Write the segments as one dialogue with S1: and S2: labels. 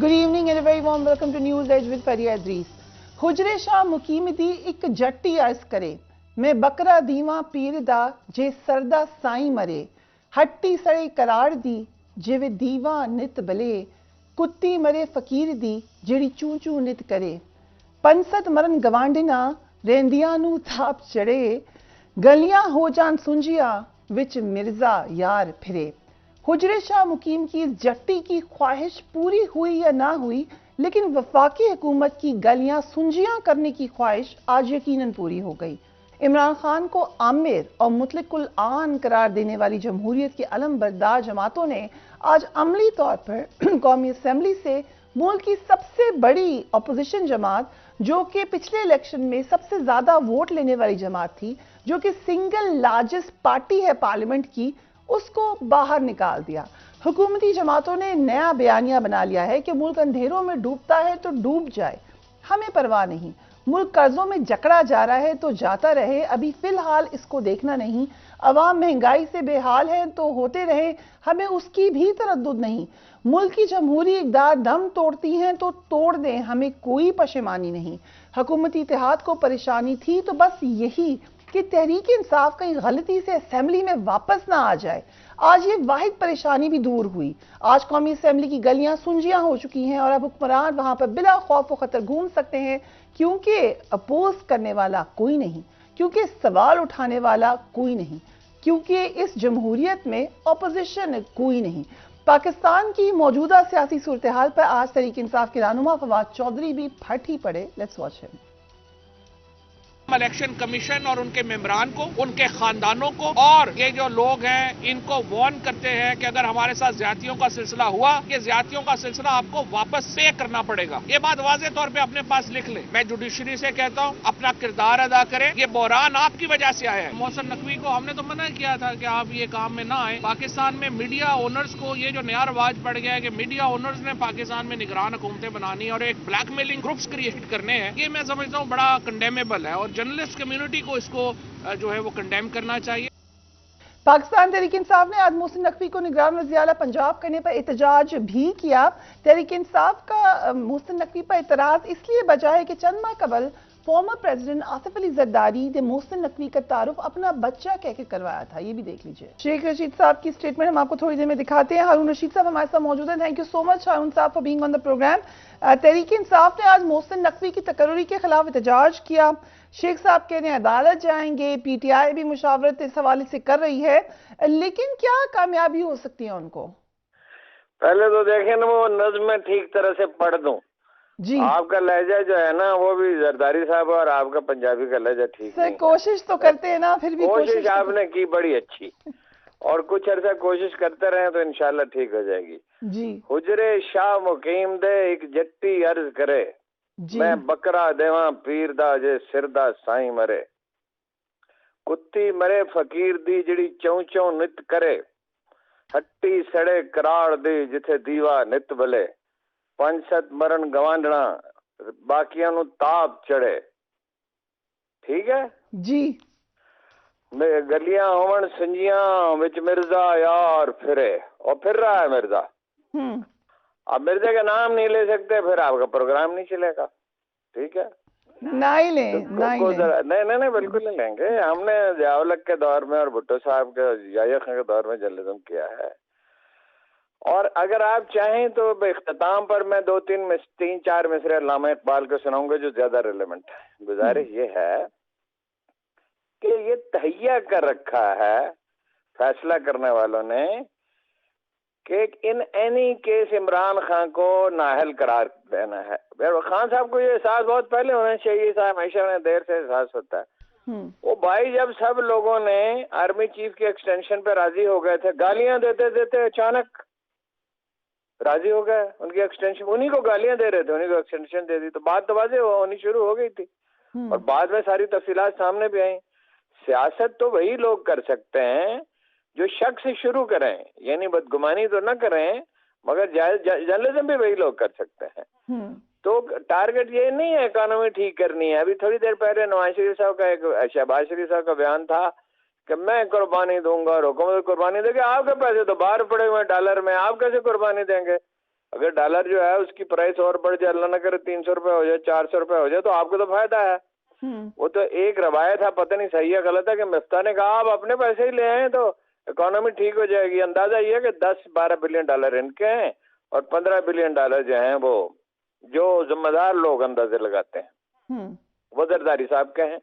S1: Good evening and a very warm welcome to News Edge with Faria Idris. हुजरे Shah मुकीम दी एक जट्टी अर्ज करे, मैं बकरा दीवा पीर दा जे सरदा साई मरे, हट्टी सड़े करार दी जिवे दीवा नित बले, कुत्ती मरे फकीर दी जेड़ी चू चू नित करे, पंसत मरन गवांडिना रेंदियां नू थाप चढ़े, गलियां हो जान सुंजिया विच मिर्जा यार फिरे। हुजरे शाह मुकीम की इस जट्टी की ख्वाहिश पूरी हुई या ना हुई, लेकिन वफाकी हुकूमत की गलियां सुंजियां करने की ख्वाहिश आज यकीनन पूरी हो गई। इमरान खान को आमिर और मुतलकुल आन करार देने वाली जमहूरियत की अलम बरदार जमातों ने आज अमली तौर पर कौमी असम्बली से मुल्क की सबसे बड़ी अपोजिशन जमात, जो कि पिछले इलेक्शन में सबसे ज्यादा वोट लेने वाली जमात थी, जो कि सिंगल लार्जेस्ट पार्टी है पार्लियामेंट की, उसको बाहर निकाल दिया। हुकूमती जमातों ने नया बयानिया बना लिया है कि मुल्क अंधेरों में डूबता है तो डूब जाए, हमें परवाह नहीं। मुल्क कर्जों में जकड़ा जा रहा है तो जाता रहे, अभी फिलहाल इसको देखना नहीं। अवाम महंगाई से बेहाल है तो होते रहे, हमें उसकी भी तरद्दुद नहीं। मुल्क की जमहूरी इक़दार दम तोड़ती हैं तो तोड़ दें, हमें कोई पशेमानी नहीं। हुकूमती इत्तेहाद को परेशानी थी तो बस यही कि तहरीक इंसाफ कहीं गलती से असेंबली में वापस ना आ जाए। आज ये वाहिद परेशानी भी दूर हुई। आज कौमी असेंबली की गलियां सुंजियां हो चुकी हैं और अब हुक्मरान वहां पर बिला खौफ व खतर घूम सकते हैं, क्योंकि अपोज करने वाला कोई नहीं, क्योंकि सवाल उठाने वाला कोई नहीं, क्योंकि इस जमहूरियत में अपोजिशन कोई नहीं। पाकिस्तान की मौजूदा सियासी सूरत हाल पर आज तहरीक इंसाफ के रहनुमा फवाद चौधरी भी फट ही पड़े। Let's watch him.
S2: Election commission और उनके मेंबरान को, उनके खानदानों को और ये जो लोग हैं इनको वार्न करते हैं कि अगर हमारे साथ ज्यादतियों का सिलसिला हुआ, ये ज्यादतियों का सिलसिला आपको वापस पे करना पड़ेगा। ये बात वाज़े तौर पे अपने पास लिख ले। मैं जुडिशरी से कहता हूँ अपना किरदार अदा करें। ये बहरान आपकी वजह से आया है। मोहसिन नकवी को हमने तो मना किया था कि आप ये काम में ना आए। पाकिस्तान में मीडिया ओनर्स को ये जो नया रवाज पड़ गया है कि मीडिया ओनर्स ने पाकिस्तान में निगरान हुकूमतें बनानी और एक ब्लैकमेलिंग ग्रुप्स क्रिएट करने हैं, ये मैं समझता हूँ बड़ा कंडेमेबल है और जर्नलिस्ट कम्युनिटी को इसको जो है वो कंडेम करना चाहिए।
S1: पाकिस्तान तहरीक इंसाफ ने आज मोहसिन नकवी को निगरान वज़ीर आला पंजाब करने पर एहतजाज भी किया। तहरीक इंसाफ का मोहसिन नकवी पर एतराज इसलिए बचा है कि चंद माह कबल फॉर्मर प्रेसिडेंट आसिफ अली जरदारी ने मोहसिन नकवी का तारुफ अपना बच्चा कहकर करवाया था। ये भी देख लीजिए। शेख रशीद साहब की स्टेटमेंट हम आपको थोड़ी देर में दिखाते हैं। हारून रशीद साहब हमारे साथ मौजूद हैं। Thank you so much Haroon sahab for being on the programme. Tehreek Insaf ने आज मोहसिन नकवी की तकर्री के खिलाफ एहतजाज किया। शेख साहब कह रहे हैं अदालत जाएंगे, पीटीआई भी मुशावरत इस हवाले से कर रही है, लेकिन क्या कामयाबी हो सकती है उनको?
S3: पहले तो देखें ना, वो नज्म में ठीक तरह से पढ़ दूं
S1: जी।
S3: आपका लहजा जो है ना वो भी जरदारी साहब और आपका पंजाबी का लहजा ठीक नहीं है।
S1: कोशिश तो करते हैं ना, फिर भी
S3: कोशिश आपने की बड़ी अच्छी और कुछ अर्सा कोशिश करते रहे तो इंशाल्लाह ठीक हो जाएगी
S1: जी।
S3: हुजरे शाह मुकीम दे एक जट्टी अर्ज करे, मैं बकरा देवा पीर दा जे सिरदा साई मरे, कुत्ती मरे फकीर दी जिड़ी चौं चौं नित करे, हट्टी सड़े कराड़ दी जिथे दीवा नित बले, पंचत मरण गवांडना बाकियां नु ताप चढ़े। ठीक है
S1: जी।
S3: गलियां होवन संजियां विच मिर्जा यार फिरे, और फिर रहा है मिर्जा। अब मिर्जा का नाम नहीं ले सकते, फिर आपका प्रोग्राम नहीं चलेगा। ठीक है,
S1: नहीं ले,
S3: नहीं बिल्कुल नहीं लेंगे। हमने ज़ियाउल-हक के दौर में और भुट्टो साहब के, याहिया खान के दौर में जर्नलिज्म किया है। और अगर आप चाहें तो इख्तिताम पर मैं तीन चार मिसरे अल्लामा इकबाल को सुनाऊंगा जो ज्यादा रिलेवेंट है। गुजारिश ये है कि ये तहैया कर रखा है फैसला करने वालों ने कि in any case Imran Khan को नाअहल करार देना है। खान साहब को ये एहसास बहुत पहले होना चाहिए था, हमेशा उन्हें देर से एहसास होता है। वो भाई जब सब लोगों ने आर्मी चीफ के एक्सटेंशन पे राजी हो गए थे, गालियां देते देते अचानक राजी हो गए उनकी एक्सटेंशन, उन्हीं को गालियां दे रहे थे, उन्हीं को एक्सटेंशन दे दी, तो बात तो वाज़ेह होनी शुरू हो गई थी और बाद में सारी तफसीलात सामने भी आई। सियासत तो वही लोग कर सकते हैं जो शक से शुरू करें, यानी बदगुमानी तो न करें, मगर जर्नलिज्म भी वही लोग कर सकते हैं। तो टारगेट ये नहीं है इकोनॉमी ठीक करनी है। अभी थोड़ी देर पहले नवाज शरीफ साहब का शहबाज शरीफ साहब का बयान था कि मैं कुर्बानी दूंगा और हुकूमत कुर्बानी देगी। आपके पैसे तो बाहर पड़े हुए डॉलर में, आप कैसे कुर्बानी देंगे? अगर डॉलर जो है उसकी प्राइस और बढ़ जाए, अल्लाह ना करे 300 रुपए हो जाए, 400 रुपए हो जाए, तो आपको तो फायदा है। वो तो एक रवायत है, पता नहीं सही है गलत है, कि मिफ्ता ने कहा आप अपने पैसे ही ले आए तो इकोनॉमी ठीक हो जाएगी। अंदाजा ये है कि 10-12 बिलियन डॉलर इनके हैं और 15 बिलियन डॉलर जो हैं वो जो जिम्मेदार लोग अंदाजे लगाते हैं वो जरदारी साहब के हैं।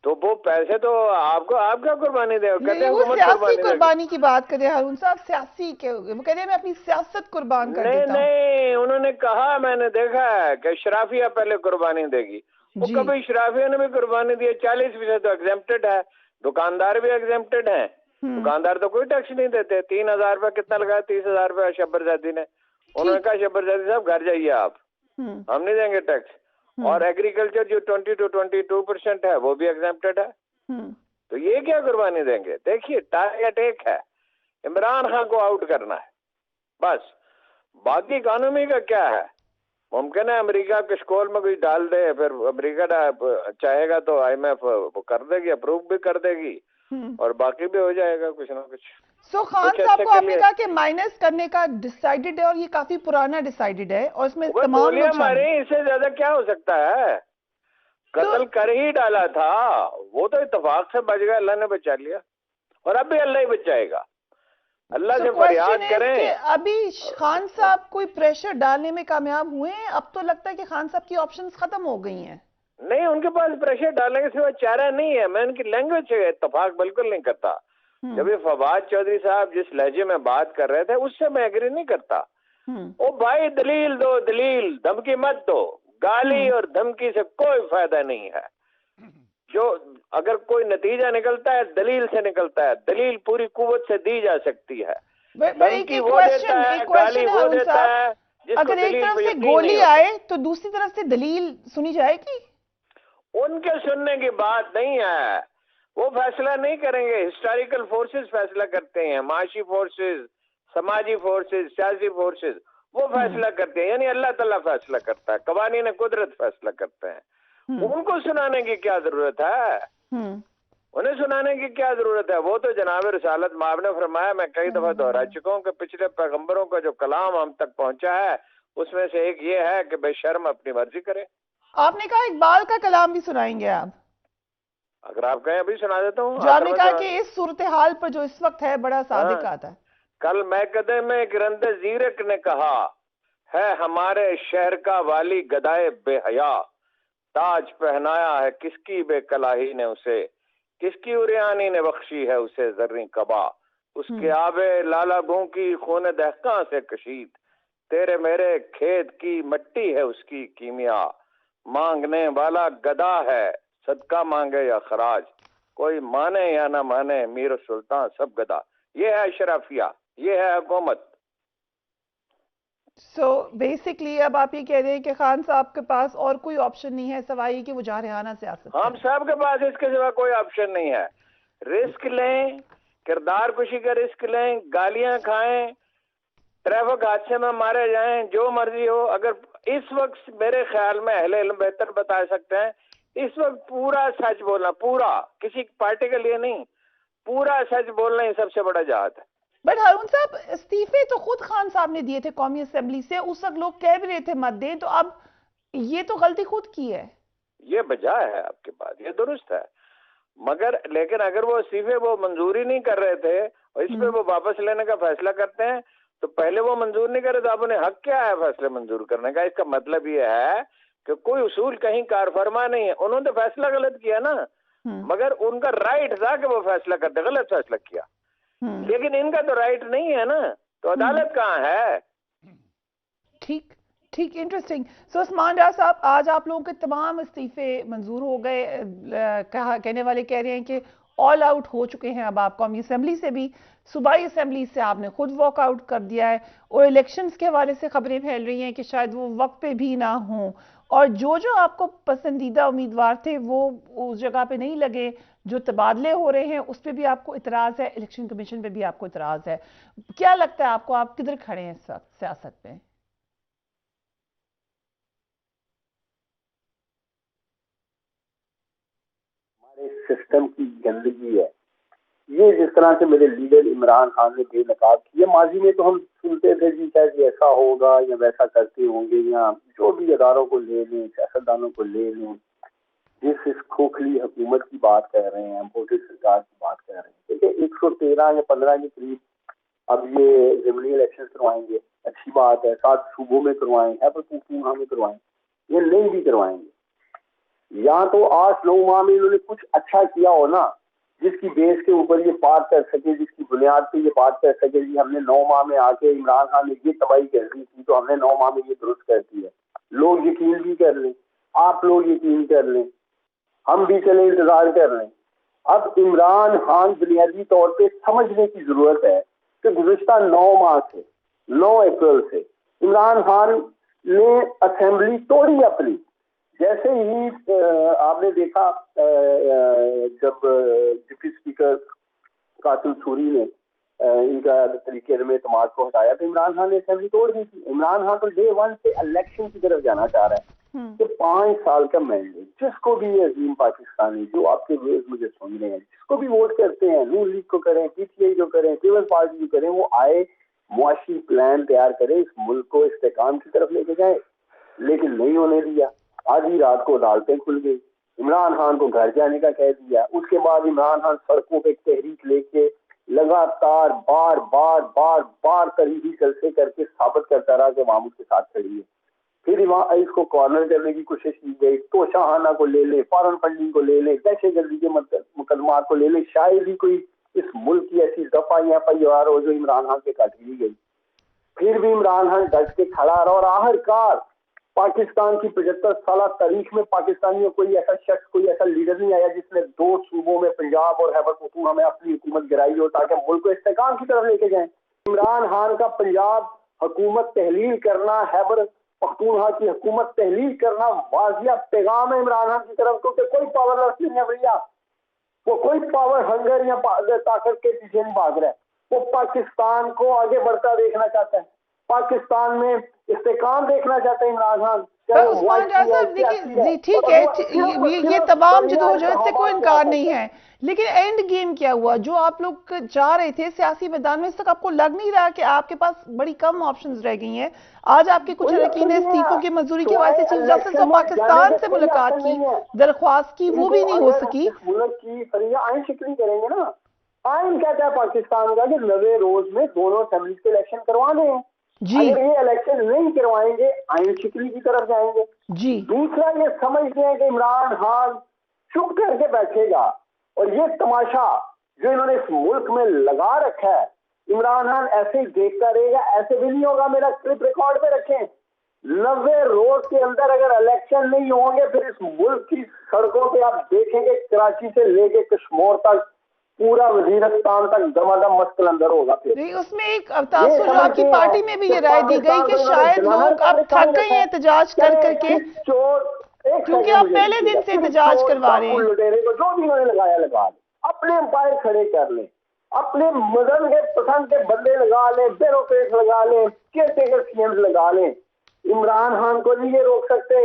S3: तो वो पैसे तो आपको, आप क्या कुर्बानी दे, कहते हैं
S1: वो
S3: हुकूमत
S1: सियासी
S3: कुर्बानी
S1: कुर्बानी की बात कर रहे हैं हारून साहब, सियासी के वो कह रहे हैं मैं अपनी सियासत कुर्बान कर
S3: नहीं
S1: देता हूं।
S3: नहीं, उन्होंने कहा, मैंने देखा है कि शराफिया पहले कुर्बानी देगी। वो कभी शराफिया ने भी कुर्बानी दी है। 40% तो एग्जेम्प्टेड है, दुकानदार भी एग्जेम्प्टेड है। दुकानदार तो कोई टैक्स नहीं देते। 3,000 रुपये कितना लगाया, 30,000 रुपये शब्बरजादी ने। उन्होंने कहा शब्बरजादी साहब घर जाइए आप, हम नहीं देंगे टैक्स। और एग्रीकल्चर जो 20 to 22% है वो भी एग्जेम्प्टेड है। तो ये क्या कुर्बानी देंगे? देखिए टारगेट एक है, इमरान खान को आउट करना है बस। बाकी इकोनॉमी का क्या है? मुमकिन है अमेरिका कशकोल में कुछ डाल दे, फिर अमेरिका चाहेगा तो IMF वो कर देगी, अप्रूव भी कर देगी, और बाकी भी हो जाएगा कुछ ना कुछ।
S1: सो खान साहब को आपने कहा कि माइनस करने का डिसाइडेड है और ये काफी पुराना डिसाइडेड है और इसमें तमाम लोग
S3: हमारे, इससे ज्यादा क्या हो सकता है? कत्ल कर ही डाला था, वो तो इत्तेफाक से बच गया, अल्लाह ने बचा लिया और अब भी अल्लाह ही बचाएगा। अल्लाह से फरियाद करें।
S1: अभी खान साहब कोई प्रेशर डालने में कामयाब हुए हैं? अब तो लगता है कि खान साहब की ऑप्शंस खत्म हो गई हैं।
S3: नहीं, उनके पास प्रेशर डालने के सिवा चारा नहीं है। मैं उनकी लैंग्वेज से इत्तेफाक बिल्कुल नहीं करता। जब ये फवाद चौधरी साहब जिस लहजे में बात कर रहे थे उससे मैं एग्री नहीं करता। ओ भाई दलील दो, दलील, धमकी मत दो। गाली और धमकी से कोई फायदा नहीं है। जो अगर कोई नतीजा निकलता है दलील से निकलता है। दलील पूरी कुव्वत से दी जा सकती है। धमकी वो देता है, गाली वो देता है।
S1: अगर एक तरफ से गोली आए तो दूसरी तरफ से दलील सुनी जाएगी?
S3: उनके सुनने की बात नहीं है, वो फैसला नहीं करेंगे। हिस्टोरिकल फोर्सेस फैसला करते हैं, माशी फोर्सेस, समाजी फोर्सेस, सियासी फोर्सेस, वो फैसला करते हैं। यानी अल्लाह ताला फैसला करता है, कवानीन कुदरत फैसला करते हैं। उनको सुनाने की क्या जरूरत है? उन्हें सुनाने की क्या जरूरत है? वो तो जनाब रिसालत माब ने फरमाया, मैं कई दफा दोहरा चुका हूं कि पिछले पैगंबरों का जो कलाम हम तक पहुंचा है उसमें से एक ये है कि बेशर्म अपनी मर्जी करे।
S1: आपने कहा इकबाल का कलाम भी सुनाएंगे आप?
S3: अगर आप कहें अभी सुना देता हूँ।
S1: जो आपने कहा कि इस सूरत हाल पर जो इस वक्त है बड़ा सादिक आता है।
S3: कल मैकदे में एक रंदे जीरक ने कहा है, हमारे शहर का वाली गदाए बेहया, ताज पहनाया है किसकी बेकलाही ने उसे, किसकी उरियानी ने बख्शी है उसे जर्री कबा, उसके आबे लाला गूं की खून दहका से कशीद, तेरे मेरे खेत की मट्टी है उसकी कीमिया, मांगने वाला गदा है सदका मांगे या खराज, कोई माने या ना माने मीर सुल्तान सब गदा। ये है शराफिया, ये है हुकूमत।
S1: सो बेसिकली अब आप ये कह रहे हैं कि खान साहब के पास और कोई ऑप्शन नहीं है सवाई कि वो जारहाना सियासत।
S3: हम साहब के पास इसके सिवा कोई ऑप्शन नहीं है। रिस्क लें, किरदार कुशी का रिस्क लें, गालियां खाएं, ट्रैफिक हादसे में मारे जाएं, जो मर्जी हो। अगर इस वक्त मेरे ख्याल में अहले इल्म बेहतर बता सकते हैं, इस वक्त पूरा सच बोलना, पूरा, किसी पार्टी के लिए नहीं, पूरा सच बोलना ही सबसे बड़ा जहाद है।
S1: बट हारून साहब इस्तीफे तो खुद खान साहब ने दिए थे कौमी असेंबली से, उस वक्त लोग कह भी रहे थे मत दें, तो अब ये तो गलती खुद की है।
S3: ये बजा है आपके पास, ये दुरुस्त है, मगर लेकिन अगर वो इस्तीफे वो मंजूरी नहीं कर रहे थे और इस पे वो वापस लेने का फैसला करते हैं तो पहले वो मंजूर नहीं करे तो अब उन्हें हक क्या है फैसले मंजूर करने का? इसका मतलब ये है कि कोई उसूल कहीं कारफरमा नहीं है। उन्होंने फैसला गलत किया ना, मगर उनका राइट था कि वो फैसला करते, गलत फैसला किया, लेकिन इनका तो राइट नहीं है ना, तो अदालत कहाँ है?
S1: ठीक ठीक, इंटरेस्टिंग। सो उस्मान डार साहब, आज आप लोगों के तमाम इस्तीफे मंजूर हो गए। कहने वाले कह रहे हैं कि ऑल आउट हो चुके हैं अब आप कौमी असेंबली से भी, सूबाई असेंबली से आपने खुद वॉकआउट कर दिया है, और इलेक्शंस के हवाले से खबरें फैल रही हैं कि शायद वो वक्त पे भी ना हों, और जो आपको पसंदीदा उम्मीदवार थे वो उस जगह पे नहीं लगे, जो तबादले हो रहे हैं उस पर भी आपको इतराज़ है, इलेक्शन कमीशन पे भी आपको इतराज़ है। क्या लगता है आपको, आप किधर खड़े हैं इस वक्त सियासत में?
S4: हमारे सिस्टम की गंदगी है, ये जिस तरह से मेरे लीडर इमरान खान ने बेनकाब किया, माजी में तो हम सुनते थे जी शायद ऐसा होगा या वैसा करते होंगे, या जो भी अदारों को ले लें, सियासतदानों को ले लें, जिस इस खोखली हुकूमत की बात कर रहे हैं, वोटेड सरकार की बात कर रहे हैं। देखिए 113 या 15 के करीब अब ये ज़िमनी इलेक्शन करवाएंगे, अच्छी बात है, 7 सूबों में करवाएं, हैबर पख्तूनख्वा में करवाएं, ये नहीं भी करवाएंगे। या तो 8-9 माह में इन्होंने कुछ अच्छा किया हो ना, जिसकी बेस के ऊपर ये बात कर सके, जिसकी बुनियाद पे ये बात कर सके जी हमने 9 माह में आके इमरान खान ने ये तबाही कर दी थी तो हमने 9 माह में ये दुरुस्त कर दी है। लोग यकीन भी कर लें, आप लोग यकीन कर लें, हम भी चले इंतजार कर लें। अब इमरान खान बुनियादी तौर पे समझने की जरूरत है कि गुज़िश्ता 9 माह से 9 अप्रैल से इमरान खान ने असेंबली तोड़ी अपनी। जैसे ही आपने देखा जब डिप्टी स्पीकर कासिम सूरी ने इनका तरीके में इत्मीनान को हटाया तो इमरान खान ने असेंबली तोड़ दी थी। इमरान खान तो डे 1 से इलेक्शन की तरफ जाना चाह रहा है कि 5 साल का मैंडेट, जिसको भी ये अजीम पाकिस्तानी जो आपके व्यूअर्स मुझे सुन रहे हैं, जिसको भी वोट करते हैं, नून लीग को करें, पीटीआई को करें, पीपल्स पार्टी को करें, वो आए मुआशी प्लान तैयार करे, इस मुल्क को इस्तेकाम की तरफ लेके जाए, लेकिन नहीं होने दिया। आधी रात को अदालतें खुल गई, इमरान खान को घर जाने का कह दिया। उसके बाद इमरान खान सड़कों पे तहरीक लेके लगातार बार बार बार बार तरीकी जलसे करके साबित करता रहा कि अवाम उसके साथ खड़ी है। फिर इसको कॉर्नर करने की कोशिश की गई, तो शाहाना को ले ले, फॉरेन फंडिंग को ले ले, दहशतगर्दी के मुकदमात को ले ले, शायद ही कोई इस मुल्क की ऐसी दफा या FIR हो जो इमरान खान के काट ली गई। फिर भी इमरान खान डट के खड़ा रहा और आखिरकार पाकिस्तान की 75 साल तारीख में पाकिस्तानियों कोई ऐसा शख्स, कोई ऐसा लीडर नहीं आया जिसने 2 सूबों में, पंजाब और खैबर पख्तूनख्वा में अपनी हुकूमत गिराई हो ताकि मुल्क को इस्तेकाम की तरफ लेके जाए। इमरान खान का पंजाब हुकूमत तहलील करना, खैबर पख्तूनख्वा की हुकूमत तहलील करना वाजिया पैगाम है इमरान खान की तरफ को कि कोई पावरलेस नहीं है भैया, वो कोई पावर हंगर या ताकत के पीछे नहीं भाग रहा है, वो पाकिस्तान को आगे बढ़ता देखना चाहता है, पाकिस्तान में इस्तेकाम देखना चाहते हैं इमरान खान।
S1: उस्मान जाज़ साहब देखिए जी ठीक है, ये तमाम जदोजहद से कोई इनकार नहीं है, लेकिन एंड गेम क्या हुआ? जो आप लोग जा रहे थे सियासी मैदान में, इस तक आपको लग नहीं रहा कि आपके पास बड़ी कम ऑप्शंस रह गई हैं? आज आपके कुछ अरकान इस्तीफों की मंजूरी की वजह से चीफ जस्टिस ने पाकिस्तान से मुलाकात की, दरख्वास्त की, वो भी नहीं हो सकी।
S4: मुल्क की फरिया आइन शिकली करेंगे ना, आइन कहता है पाकिस्तान का कि 90 रोज में दोनों असेंबली के इलेक्शन करवाने हैं जी। अगर ये इलेक्शन नहीं करवाएंगे आइन शिकली की तरफ जाएंगे जी। दूसरा ये समझते हैं कि इमरान खान चुप करके बैठेगा और ये तमाशा जो इन्होंने इस मुल्क में लगा रखा है, इमरान खान ऐसे ही देखता रहेगा, ऐसे भी नहीं होगा। मेरा क्लिप रिकॉर्ड पे रखें, 90 रोज के अंदर अगर इलेक्शन नहीं होंगे फिर इस मुल्क की सड़कों पे आप देखेंगे कराची से लेके कश्मीर तक, पूरा वजीरिस्तान तक दमादम मस्कल अंदर होगा। फिर
S1: उसमें एक तासुर जो आपकी पार्टी में भी ये राय दी गई कि शायद लोग अब थक गए हैं एहतजाज कर करके, क्योंकि आप पहले दिन से एहतजाज करवा रहे हैं।
S4: लुटेरे को जो भी उन्होंने लगाया लगा ले, अपने एम्पायर खड़े कर ले, अपने मजहब के पसंद के बंदे लगा ले, ब्यूरोक्रेट लगा ले, केयरटेकर CMs लगा ले, इमरान खान को नहीं ये रोक सकते।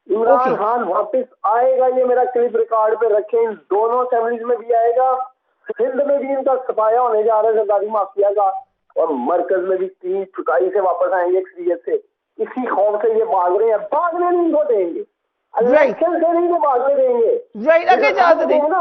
S4: इमरान खान वापस आएगा, ये मेरा क्लिप रिकॉर्ड पे रखें, इन दोनों असेंबलीज में भी आएगा, सिंध में भी इनका सफाया होने जा रहा है सरकारी माफिया का, और मरकज में भी 3 चुकाई से वापस आएंगे अक्सरियत से। इसी खौफ से ये भाग रहे हैं, भागने नहीं इनको देंगे, इलेक्शन से नहीं भागने देंगे।
S1: अगर इजाजत देंगे
S4: ना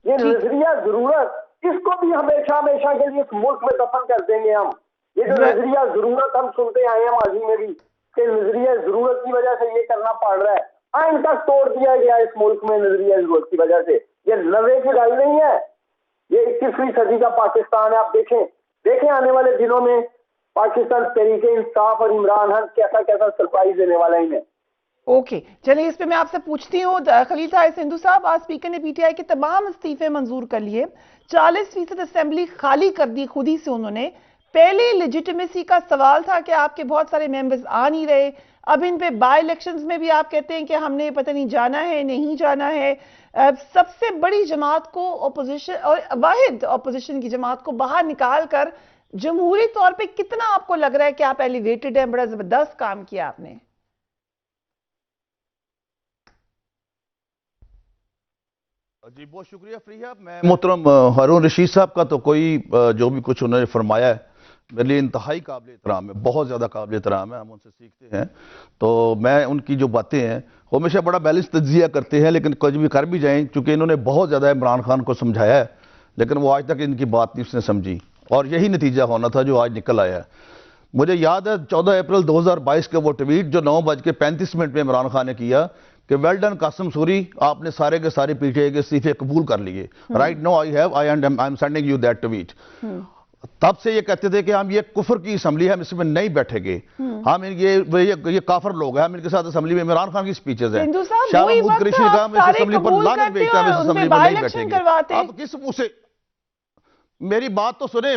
S4: ये नजरिया जरूरत, इसको भी हमेशा हमेशा के लिए इस मुल्क में दफन कर देंगे हम। ये जो नजरिया जरूरत हम सुनते आए हैं माजी में भी कि नजरिया जरूरत की वजह से ये करना पड़ रहा है, आइन तक तोड़ दिया गया इस मुल्क में नजरिया जरूरत की वजह से। ये 90 की लड़ाई नहीं है, ये 21वीं सदी का पाकिस्तान है। आप देखें आने वाले दिनों में पाकिस्तान तरीके इंसाफ और इमरान खान कैसा कैसा सरप्राइज देने वाला है इन्हें।
S1: ओके चलिए, इस पे मैं आपसे पूछती हूँ। खलील सिंधु साहब, आज स्पीकर ने PTI के तमाम इस्तीफे मंजूर कर लिए, 40% असेंबली खाली कर दी खुद ही से उन्होंने। पहले लेजिटिमेसी का सवाल था कि आपके बहुत सारे मेंबर्स आ नहीं रहे, अब इन पे बाय इलेक्शंस में भी आप कहते हैं कि हमने पता नहीं जाना है नहीं जाना है। सबसे बड़ी जमात को ऑपोजिशन और वाहिद ऑपोजिशन की जमात को बाहर निकाल कर जमहूरी तौर पे कितना आपको लग रहा है कि आप एलिवेटेड हैं? बड़ा जबरदस्त काम किया आपने।
S5: जी बहुत शुक्रिया फ्रीहा। मैं मोहतरम हारून रशीद साहब का तो कोई जो भी कुछ उन्होंने फरमाया है मेरे लिए इंतहाई काबिल एहतराम है, बहुत ज़्यादा काबिल एहतराम है, हम उनसे सीखते हैं। तो मैं उनकी जो बातें हैं वो हमेशा बड़ा बैलेंस तज्जिया करते हैं, लेकिन कुछ भी कर भी जाएं, चूंकि इन्होंने बहुत ज़्यादा इमरान खान को समझाया है लेकिन वो आज तक इनकी बात नहीं उसने समझी, और यही नतीजा होना था जो आज निकल आया है। मुझे याद है 14 अप्रैल 2022 का वो ट्वीट जो 9:35 में इमरान खान ने किया कि वेल डन कासिम सूरी, आपने सारे के सारे पीटीआई के इस्तीफे कबूल कर लिए। Right now I am sending you that tweet. तब से ये कहते थे कि हम ये कुफर की असम्बली है, हम इसमें नहीं बैठेंगे, हम ये काफर लोग हैं, हम इनके साथ असम्बली में। इमरान खान की स्पीचेस हैं, शाह महमूद कुरैशी ने कहा हम इस असम्बली पर लानत भेजते हैं, हम इस असम्बली में नहीं बैठेंगे। अब किस मुंह से, मेरी बात तो सुने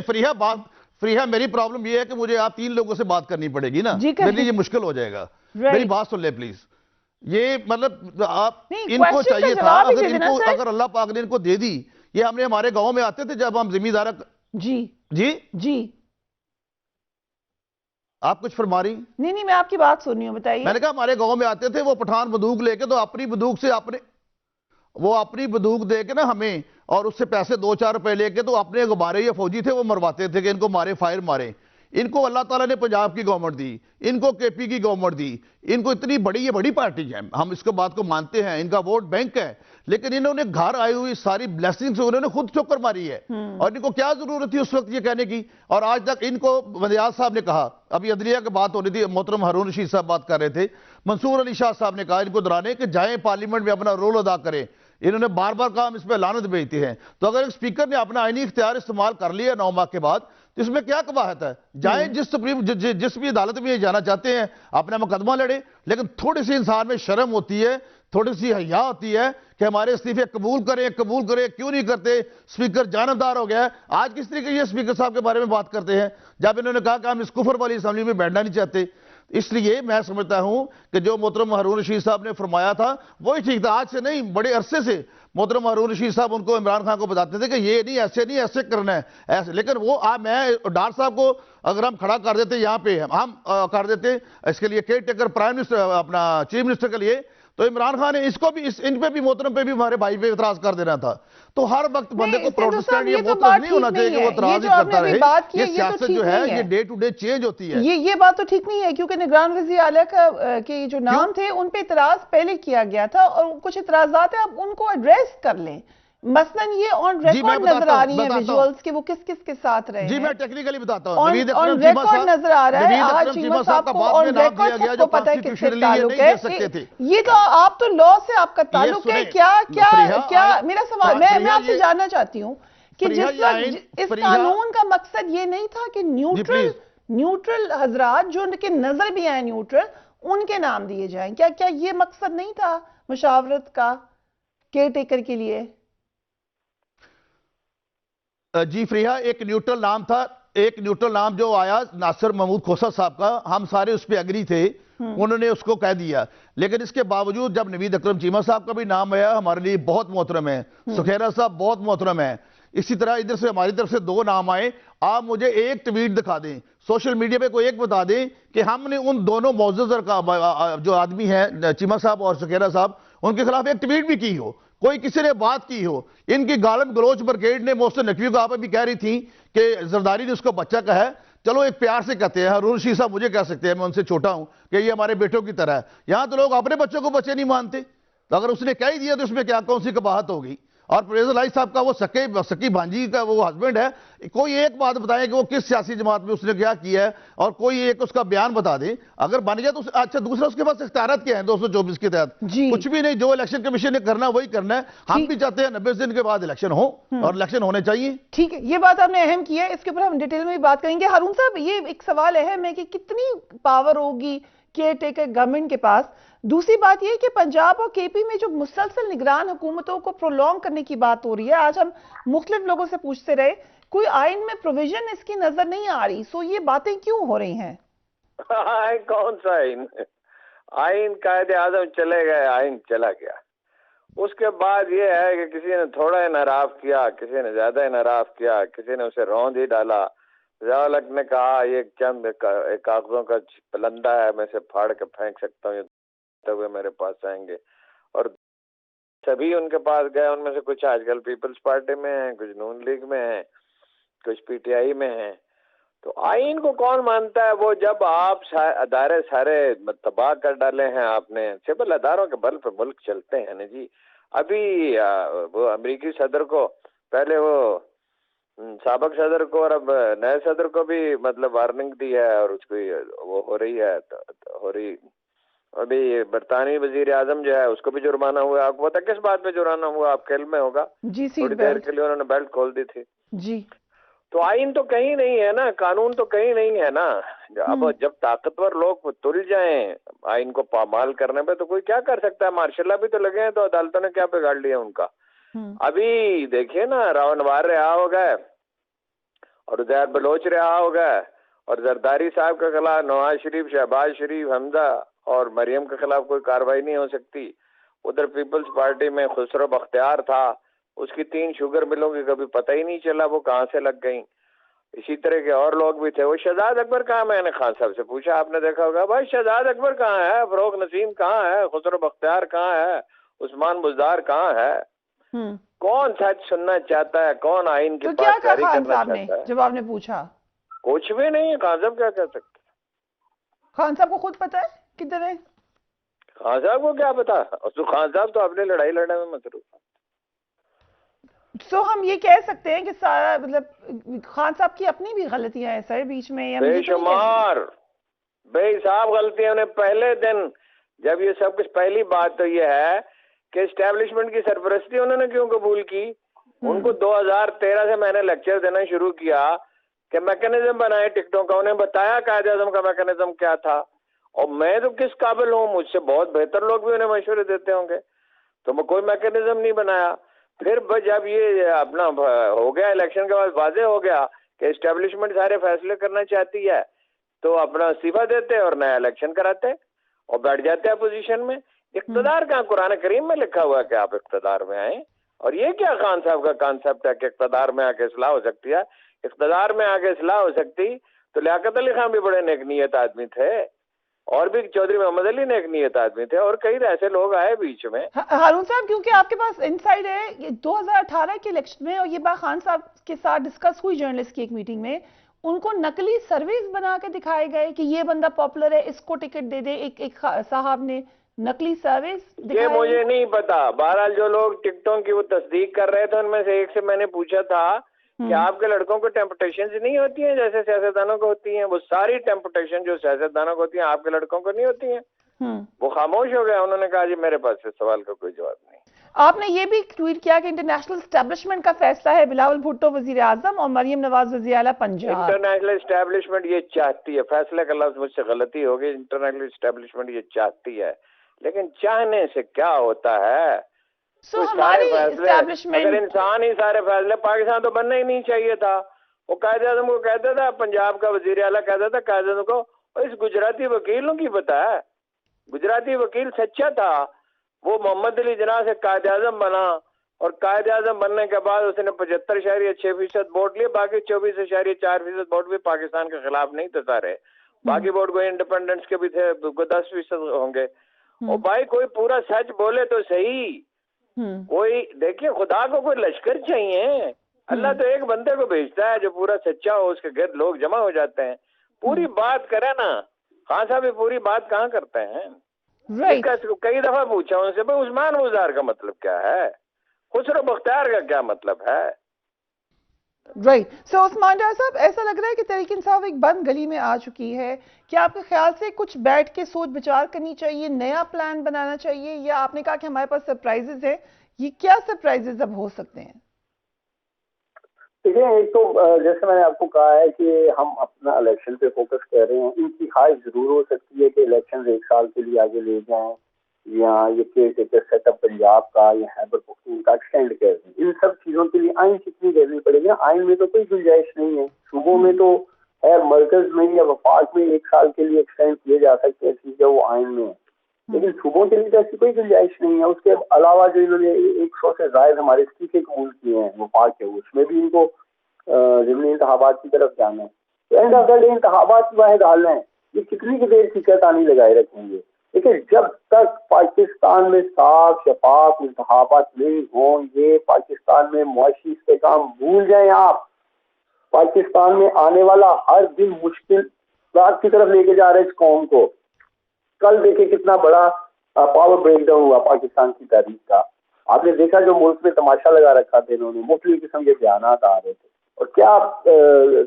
S5: फ्रीहा, मेरी प्रॉब्लम ये है कि मुझे आप 3 लोगों से बात करनी पड़ेगी ना, मेरे लिए ये मुश्किल हो जाएगा। मेरी बात सुन ले प्लीज। ये मतलब आप इनको चाहिए था, अगर अल्लाह पाक ने इनको दे दी, ये हमने हमारे गांव में आते थे जब हम जिम्मेदार।
S1: जी
S5: जी
S1: जी
S5: आप कुछ फरमा रही?
S1: नहीं, मैं आपकी बात सुन रही हूँ, बताइए।
S5: मैंने कहा हमारे गांव में आते थे वो पठान बंदूक लेके, तो अपनी बंदूक दे के ना हमें, और उससे पैसे 2-4 रुपए लेके, तो अपने गुब्बारे या फौजी थे वो मरवाते थे कि इनको मारे, फायर मारे। इनको अल्लाह ताला ने पंजाब की गवर्नमेंट दी, इनको केपी की गवर्नमेंट दी, इनको इतनी बड़ी, ये बड़ी पार्टी है, हम इसको बात को मानते हैं, इनका वोट बैंक है, लेकिन इन्होंने घर आई हुई सारी ब्लेसिंग्स उन्होंने खुद ठोकर मारी है। और इनको क्या जरूरत थी उस वक्त ये कहने की? और आज तक इनको वज़ीर साहब ने कहा, अभी अदलिया की बात हो रही थी, मोहतरम हारून रशीद साहब बात कर रहे थे, मंसूर अली शाह साहब ने कहा इनको डराने कि जाएं पार्लियामेंट में अपना रोल अदा करें। इन्होंने बार बार कहा हम इस पर लानत भेजते हैं। तो अगर एक स्पीकर ने अपना आईनी इख्तियार इस्तेमाल कर लिया 9 माह के बाद, तो इसमें क्या कबाहत है? जाए जिस भी अदालत में ये जाना चाहते हैं, अपना मुकदमा लड़े, लेकिन थोड़ी सी इंसान में शर्म होती है, थोड़ी सी हया होती है कि हमारे इस्तीफे कबूल करें, क्यों नहीं करते? स्पीकर जानबदार हो गया है। आज किस तरीके ये स्पीकर साहब के बारे में बात करते हैं जब इन्होंने कहा कि हम इस कुफर वाली असेंबली में बैठना नहीं चाहते। इसलिए मैं समझता हूं कि जो मोहतरम हारून रशीद साहब ने फरमाया था वही ठीक था। आज से नहीं, बड़े अरसे से मोहतरम हारून रशीद साहब उनको इमरान खान को बताते थे कि ये नहीं, ऐसे करना है, ऐसे। लेकिन वो मैं डार साहब को अगर हम खड़ा कर देते यहाँ पे, हम कर देते इसके लिए केयर टेकर प्राइम मिनिस्टर, अपना चीफ मिनिस्टर के लिए, तो इमरान खान ने इसको भी, इन पे भी, मोहतरम पे भी, हमारे भाई पे इतराज कर देना था। तो हर वक्त बंदे को प्रोटेस्टेंट ये मोहतरम नहीं होना चाहिए कि वो इतराज ही करता रहे। ये सियासत जो है ये डे टू डे चेंज होती है।
S1: ये बात तो ठीक नहीं है, क्योंकि निगरान वज़ीर आला के जो नाम थे उन पे इतराज पहले किया गया था, और कुछ इतराजात है, आप उनको एड्रेस कर लें। मसलन ये ऑन रिकॉर्ड नजर आ रही है विजुअल्स कि वो किस किस के साथ रहे।
S5: जी मैं टेक्निकली बताता हूं।
S1: ऑन रिकॉर्ड नजर आ रहा है आज चीमा साहब को, ऑन रिकॉर्ड सबको पता है किससे ताल्लुक है। ये तो आप तो लॉ से आपका ताल्लुक है। क्या मेरा सवाल, मैं आपसे जानना चाहती हूँ कि जिस वक्त इस कानून का मकसद ये नहीं था कि न्यूट्रल हजरात जो उनके नजर भी आए न्यूट्रल, उनके नाम दिए जाएं, क्या ये मकसद नहीं था मुशावरत का केयर टेकर के लिए?
S5: जी फ्रीहा, एक न्यूट्रल नाम था, एक न्यूट्रल नाम जो आया नासिर महमूद खोसा साहब का, हम सारे उस पर एग्री थे, उन्होंने उसको कह दिया। लेकिन इसके बावजूद जब नवीद अकरम चीमा साहब का भी नाम आया, हमारे लिए बहुत मोहतरम है, सुखैरा साहब बहुत मोहतरम है, इसी तरह इधर से हमारी तरफ से 2 नाम आए। आप मुझे एक ट्वीट दिखा दें, सोशल मीडिया पे कोई एक बता दें कि हमने उन दोनों मौजूद का जो आदमी है चीमा साहब और सुखैरा साहब, उनके खिलाफ एक ट्वीट भी की हो, कोई किसी ने बात की हो। इनकी गालन गलोच ब्रिगेड ने मोहसिन नकवी को आप भी कह रही थी कि जरदारी ने उसको बच्चा कहा है, चलो एक प्यार से कहते हैं, हारून रशीद साहब मुझे कह सकते हैं, मैं उनसे छोटा हूं, कि ये हमारे बेटों की तरह है। यहां तो लोग अपने बच्चों को बच्चे नहीं मानते, तो अगर उसने कह ही दिया तो इसमें क्या, कौन सी कबाहत होगी? और परवेज इलाही साहब का वो सकी भांजी का वो हस्बैंड है, कोई एक बात बताएं कि वो किस सियासी जमात में उसने क्या किया है, और कोई एक उसका बयान बता दे, अगर बन गया तो अच्छा। दूसरा, उसके पास इख्तियारात क्या है 224 के तहत? कुछ भी नहीं, जो इलेक्शन कमीशन ने करना वही करना है। हम भी चाहते हैं 90 दिन के बाद इलेक्शन हो, और इलेक्शन होने चाहिए।
S1: ठीक है, ये बात आपने अहम की है, इसके ऊपर हम डिटेल में भी बात करेंगे। हारून साहब, ये एक सवाल अहम है कि कितनी पावर होगी केयर टेकर गवर्नमेंट के पास। दूसरी बात यह कि पंजाब और केपी में जो मुसलसल निगरान हुकूमतों को प्रोलॉन्ग करने की बात हो रही है, आज हम मुख्तलिफ लोगों से पूछते रहे, कोई आइन में प्रोविजन इसकी नजर नहीं आ रही। सो ये बातें क्यों हो रही हैं?
S3: कौन सा आइन? आइन कायदे आजम चले गए, आइन चला गया। उसके बाद ये है कि किसी ने थोड़ा इनहराफ किया, किसी ने ज्यादा इनहराफ किया, किसी ने उसे रौंद ही डाला। ज़िया-उल-हक ने कहा ये चंद कागजों का पलंदा है, मैं इसे फाड़ के फेंक सकता हूँ, ये हुए मेरे पास आएंगे। और सभी उनके पास गए, उनमें से कुछ आजकल पीपल्स पार्टी में हैं, कुछ नून लीग में हैं, कुछ पीटीआई में हैं। तो आइन को कौन मानता है? वो जब आप अदारे सारे तबाह कर डाले हैं आपने, सिविल अदारों के बल पे मुल्क चलते हैं ना जी। अभी वो अमेरिकी सदर को, पहले वो साबिक सदर को और अब नए सदर को भी मतलब वार्निंग दी है और उसको वो हो रही है हो रही। अभी बरतानी वजीर आजम जो है उसको भी जुर्माना हुआ। आपको पता किस बात पे जुर्माना हुआ? आपके इल्म में होगा।
S1: जी,
S3: थोड़ी देर के लिए उन्होंने बेल्ट खोल दी थी
S1: जी।
S3: तो आइन तो कहीं नहीं है ना, कानून तो कहीं नहीं है ना। अब जब ताकतवर लोग तुल जाएं आइन को पामाल करने पे तो कोई क्या कर सकता है? मार्शल भी तो लगे हैं, तो अदालतों ने क्या बिगाड़ लिया उनका? अभी देखिए ना, रावणवार रिहा हो गए और उदयर बलोच रिहा हो गए और जरदारी साहब के खिलाफ नवाज शरीफ, शहबाज शरीफ, हमजा और मरियम के खिलाफ कोई कार्रवाई नहीं हो सकती। उधर पीपल्स पार्टी में खुसरो बख्तियार था, उसकी 3 शुगर मिलों की कभी पता ही नहीं चला वो कहाँ से लग गई। इसी तरह के और लोग भी थे। वो शहजाद अकबर कहाँ? मैंने खान साहब से पूछा, आपने देखा होगा, भाई शहजाद अकबर कहाँ है? फरोग नसीम कहाँ है? खुसरो बख्तियार कहाँ है? उस्मान बुज़दार कहाँ है? कौन सच सुनना चाहता है? कौन आइन के पास जारी करना चाहता है?
S1: जब आपने पूछा
S3: कुछ भी नहीं है। खान साहब क्या कह सकते?
S1: खान साहब को खुद पता है किधर है?
S3: खान साहब को क्या पता? तो खान साहब तो अपने लड़ाई लड़ने में मसरूफ।
S1: तो हम ये कह सकते हैं कि सारा मतलब खान साहब की अपनी भी गलतियां हैं सर बीच में, या
S3: बेशुमार बेहिसाब गलतियां ने। पहले दिन जब ये सब कुछ, पहली बात तो ये है कि एस्टेब्लिशमेंट की सरपरस्ती उन्होंने क्यों कबूल की? उनको 2013 से मैंने लेक्चर देना शुरू किया कि मैकेनिज्म बनाए टिकटों का। उन्हें बताया कायदे-ए-आज़म का मैकेनिज्म क्या था, और मैं तो किस काबिल हूँ? मुझसे बहुत बेहतर लोग भी उन्हें मशवरे देते होंगे। तो मैं कोई मैकेनिज्म नहीं बनाया। फिर जब ये अपना हो गया इलेक्शन के बाद, वाजे हो गया कि एस्टेब्लिशमेंट सारे फैसले करना चाहती है, तो अपना इस्तीफा देते और नया इलेक्शन कराते और बैठ जाते अपोजिशन में। इक़्तिदार कहाँ? कुरान करीम में लिखा हुआ है कि आप इक़्तिदार में आए। और ये क्या खान साहब का कॉन्सेप्ट है कि इक़्तिदार में आके इस्लाह हो सकती है? इक़्तिदार में आके इस्लाह हो सकती तो लियाकत अली खान भी बड़े नेक नीयत आदमी थे, और भी चौधरी मोहम्मद अली नेक नीयत आदमी थे, और कई ऐसे लोग आए बीच में।
S1: हारून साहब, क्योंकि आपके पास इनसाइड है 2018 के इलेक्शन में, और ये बात खान साहब के साथ डिस्कस हुई जर्नलिस्ट की एक मीटिंग में, उनको नकली सर्विस बना के दिखाए गए कि ये बंदा पॉपुलर है, इसको टिकट दे दे। एक साहब ने नकली सर्विस
S3: ये मुझे नहीं पता। बहरहाल जो लोग टिकटों की वो तस्दीक कर रहे थे, उनमें से एक से मैंने पूछा था कि आपके लड़कों को टेम्पटेशन नहीं होती हैं जैसे सियासतदानों को होती हैं? वो सारी टेम्पटेशन जो सियासतदानों को होती हैं आपके लड़कों को नहीं होती हैं। वो खामोश हो गया। उन्होंने कहा जी मेरे पास इस सवाल का कोई जवाब नहीं।
S1: आपने ये भी ट्वीट किया कि इंटरनेशनल एस्टेब्लिशमेंट का फैसला है, बिलावल भुट्टो वजीर आजम और मरियम नवाज वजीर आला पंजाब।
S3: इंटरनेशनल एस्टेब्लिशमेंट ये चाहती है, फैसले का लफ्ज मुझसे गलती हो गई, इंटरनेशनल एस्टेब्लिशमेंट ये चाहती है, लेकिन चाहने से क्या होता है?
S1: तो हमारी
S3: एस्टेब्लिशमेंट, अगर इंसान ही सारे फैसले, पाकिस्तान तो बनना ही नहीं चाहिए था। वो कायदे-ए-आज़म को कहता था, पंजाब का वजीर आला कहता था कायदे-ए-आज़म को, इस गुजराती वकीलों की पता है, गुजराती वकील सच्चा था। वो मोहम्मद अली जिन्ना से कायदे-ए-आज़म बना, और कायदे-ए-आज़म बनने के बाद उसने 75.6% वोट लिए, बाकी 24.4% वोट भी पाकिस्तान के खिलाफ नहीं थे सारे। बाकी वोट कोई इंडिपेंडेंस के भी थे, 10% होंगे। और भाई कोई पूरा सच बोले तो सही। कोई देखिए, खुदा को कोई लश्कर चाहिए? अल्लाह तो एक बंदे को भेजता है जो पूरा सच्चा हो, उसके गिर्द लोग जमा हो जाते हैं। पूरी बात करे ना। खान साहब भी पूरी बात कहाँ करते हैं? कई दफा पूछा उनसे, भाई उस्मान बुज़दार का मतलब क्या है? खुसरो बख्तियार का क्या मतलब है?
S1: राइट। सो उस्मान डार साहब, ऐसा लग रहा है कि तहरीक इंसाफ एक बंद गली में आ चुकी है। क्या आपके ख्याल से कुछ बैठ के सोच विचार करनी चाहिए, नया प्लान बनाना चाहिए, या आपने कहा कि हमारे पास सरप्राइजेज है, ये क्या सरप्राइजेज अब हो सकते हैं?
S4: देखिए, एक तो जैसे मैंने आपको कहा है कि हम अपना इलेक्शन पे फोकस कर रहे हैं। इनकी ख्वाहिश जरूर हो सकती है कि इलेक्शन 1 साल के लिए आगे ले जाएं, या ये केयर सेटअप पंजाब का या खैबर पख्तूनख्वा का एक्सटेंड कर दें। इन सब चीजों के लिए आइन कितनी करनी पड़ेगी? आइन में तो कोई गुंजाइश नहीं है। सूबों में तो है, मरकज में या वफाक में 1 साल के लिए एक्सटेंड किए जा सकते हैं चीजें, वो आइन में है, लेकिन सूबों के लिए तो ऐसी कोई गुंजाइश नहीं है। उसके अलावा जो इन्होंने 100 से ज्यादा हमारे इस्तीफे कबूल किए हैं वफाक के, उसमें भी इनको ज़िमनी इंतखाबात की तरफ जाना है। तो एंड ऑफ द डे इंतखाबात वाहिद हाल है, ये कितनी की देर की करतानी लगाए रखेंगे? देखिए, जब तक पाकिस्तान में साफ शफाफ इंतखाबात नहीं हों, ये पाकिस्तान में मुआशी इस्तेहकाम भूल जाएं आप। पाकिस्तान में आने वाला हर दिन मुश्किल बात की तरफ लेके जा रहे इस कौम को। कल देखे कितना बड़ा पावर ब्रेकडाउन हुआ पाकिस्तान की तारीख का। आपने देखा जो मुल्क में तमाशा लगा रखा था इन्होंने, मुख्तलिफ किस्म के बयानात आ रहे थे और क्या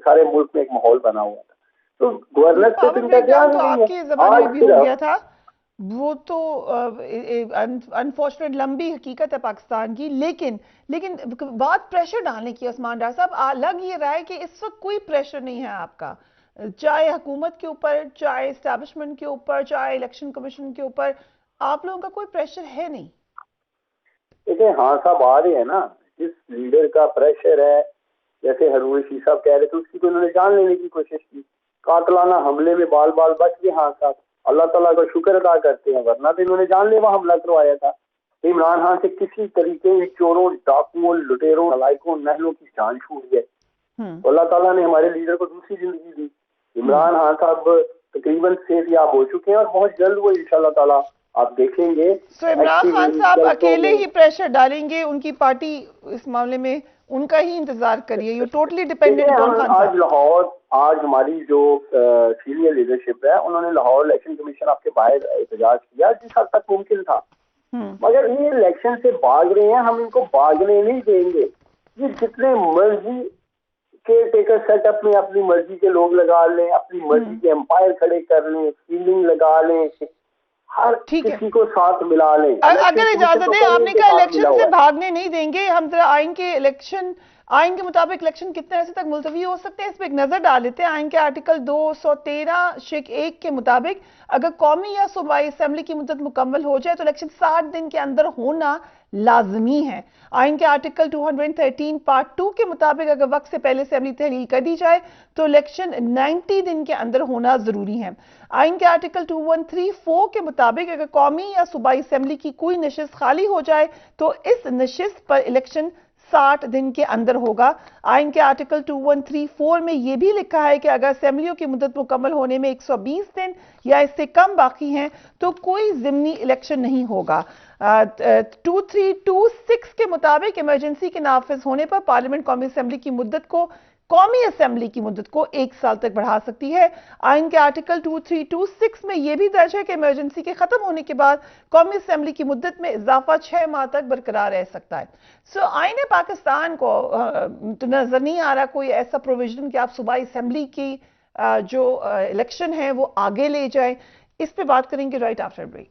S4: सारे मुल्क में एक माहौल बना हुआ था। तो गवर्नेंस पे इनका ध्यान
S1: आपकी ज़बान में भी हो गया था, वो तो अनफॉर्चुनेट लंबी हकीकत है पाकिस्तान की। लेकिन बात प्रेशर डालने की उस्मान डार साहब, लग ये रहा है कि इस वक्त कोई प्रेशर नहीं है आपका, चाहे हुकूमत के ऊपर, चाहे एस्टैब्लिशमेंट के ऊपर, चाहे इलेक्शन कमीशन के ऊपर, आप लोगों का कोई प्रेशर है नहीं।
S4: देखिए, हाँ साहब आ रहे हैं ना, जिस लीडर का प्रेशर है, जैसे हरूर रशीद साहब कह रहे थे, उसकी तो उन्होंने जान लेने की कोशिश की, कातलाना हमले में बाल बाल बच गए। हाँ साहब, अल्लाह ताला का शुक्र अदा करते हैं, वरना तो इन्होंने जानलेवा हमला करवाया था। इमरान खान से किसी तरीके चोरों, डाकुओं, लुटेरों, नलायकों, नहलों की जान छूट गए। अल्लाह ताला ने हमारे लीडर को दूसरी जिंदगी दी। इमरान खान साहब तकरीबन सेहतयाब हो चुके हैं और बहुत जल्द वो इंशाल्लाह ताला आप देखेंगे।
S1: इमरान खान साहब अकेले ही प्रेशर डालेंगे, उनकी पार्टी इस मामले में उनका ही इंतजार करिए, you totally dependent on Khan
S4: आज लाहौर, आज हमारी जो सीनियर लीडरशिप है, उन्होंने लाहौर इलेक्शन कमीशन आपके बाहर एहतजाज किया जिस हद तक मुमकिन था, मगर ये इलेक्शन से भाग रहे हैं, हम इनको भागने नहीं देंगे। ये जितने मर्जी केयर टेकर सेटअप में अपनी मर्जी के लोग लगा लें, अपनी मर्जी के एम्पायर खड़े कर लें, फील्डिंग लगा लें, हर किसी को साथ मिला लें।
S1: अगर इजाजत है, आपने कहा इलेक्शन से भागने नहीं देंगे, हम जरा आइन के मुताबिक इलेक्शन कितने ऐसे तक मुलतवी हो सकते हैं, इस पर एक नजर डाल लेते हैं। आइन के आर्टिकल 213(1) के मुताबिक अगर कौमी या सूबाई असेंबली की मुद्दत मुकम्मल हो जाए तो इलेक्शन 60 दिन के अंदर होना लाजमी है। आइन के आर्टिकल 213 पार्ट 2 के मुताबिक अगर वक्त से पहले असेंबली तहलील कर दी जाए तो इलेक्शन 90 दिन के अंदर होना जरूरी है। आइन के आर्टिकल 2134 के मुताबिक अगर कौमी या सूबाई असेंबली की कोई नशिस्त खाली हो जाए तो इस नशिस्त पर इलेक्शन 60 दिन के अंदर होगा। आइन के आर्टिकल 2134 में यह भी लिखा है कि अगर असेंबलियों की मुद्दत मुकम्मल होने में 120 दिन या इससे कम बाकी हैं तो कोई ज़िमनी इलेक्शन नहीं होगा। 2326 के मुताबिक इमरजेंसी के नाफिज होने पर पार्लियामेंट कौमी असेंबली की मुद्दत को 1 साल तक बढ़ा सकती है। आइन के आर्टिकल 2326 में यह भी दर्ज है कि इमरजेंसी के खत्म होने के बाद कौमी असेंबली की मुद्दत में इजाफा 6 माह तक बरकरार रह सकता है। आईने पाकिस्तान को तो नजर नहीं आ रहा कोई ऐसा प्रोविजन कि आप सूबाई असेंबली की जो इलेक्शन है वो आगे ले जाए। इस पे बात करेंगे right after break.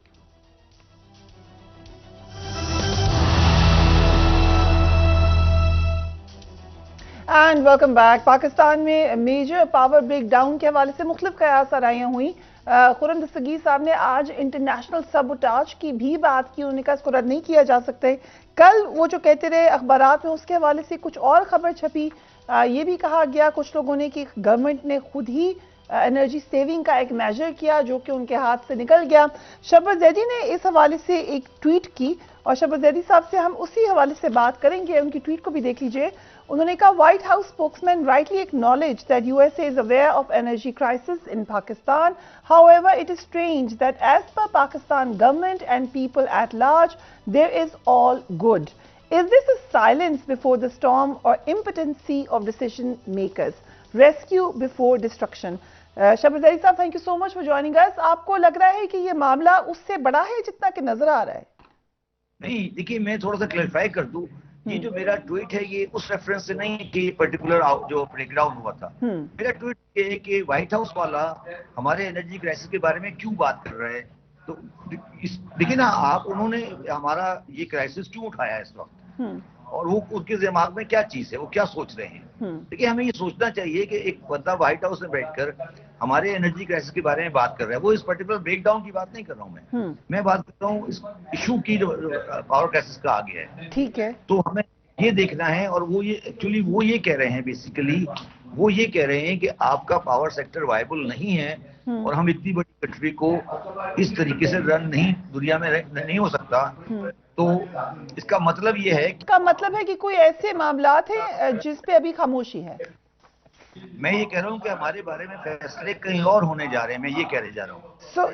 S1: And welcome back. Pakistan में मेजर पावर ब्रेकडाउन के हवाले से मुख्तलिफ कयास आराइयाँ हुई। खुर्रम दस्तगीर साहब ने आज इंटरनेशनल सबोटाज की भी बात की, उन्होंने कहा इसको रद्द नहीं किया जा सकते। कल वो जो कहते रहे अखबारात में उसके हवाले से कुछ और खबर छपी, ये भी कहा गया कुछ लोगों ने कि गवर्नमेंट ने खुद ही एनर्जी सेविंग का एक मेजर किया जो कि उनके हाथ से निकल गया। शहबाज जैदी ने इस हवाले से एक ट्वीट की और शहबाज जैदी साहब से हम उसी हवाले से बात करेंगे, उनकी ट्वीट को भी देख लीजिए। उन्होंने कहा White House spokesman rightly acknowledge that USA is aware of energy crisis in Pakistan, however it is strange that as per Pakistan government and people at large there is all good. Is this a silence before the storm or impotency of decision makers? Rescue before destruction. Shahbaz Zaidi sahab, thank you so much for joining us. आपको लग रहा है कि ये मामला उससे बड़ा है जितना कि नजर आ रहा है?
S6: नहीं, देखिए मैं थोड़ा सा क्लैरिफाई कर दूं, ये जो मेरा ट्वीट है ये उस रेफरेंस से नहीं कि पर्टिकुलर जो ब्रेकडाउन हुआ था। मेरा ट्वीट ये है कि व्हाइट हाउस वाला हमारे एनर्जी क्राइसिस के बारे में क्यों बात कर रहे हैं। तो देखिए ना आप, उन्होंने हमारा ये क्राइसिस क्यों उठाया इस वक्त और वो उनके दिमाग में क्या चीज है, वो क्या सोच रहे हैं। देखिए हमें ये सोचना चाहिए कि एक बंदा व्हाइट हाउस में बैठकर हमारे एनर्जी क्राइसिस के बारे में बात कर रहा है, वो इस पर्टिकुलर ब्रेकडाउन की बात नहीं कर रहा हूँ मैं बात कर रहा हूँ इस इशू की जो पावर क्राइसिस का आ गया है। ठीक है, तो हमें ये देखना है और वो ये एक्चुअली वो ये कह रहे हैं, बेसिकली वो ये कह रहे हैं कि आपका पावर सेक्टर वायबल नहीं है और हम इतनी बड़ी कंट्री को इस तरीके से रन नहीं दुनिया में नहीं हो सकता। तो इसका मतलब ये है
S1: कि कोई ऐसे मामलात हैं जिस पे अभी खामोशी है।
S6: मैं ये कह रहा हूँ कि हमारे बारे में फैसले कहीं और होने जा रहे हैं, मैं ये कहने जा रहा हूँ।
S1: सो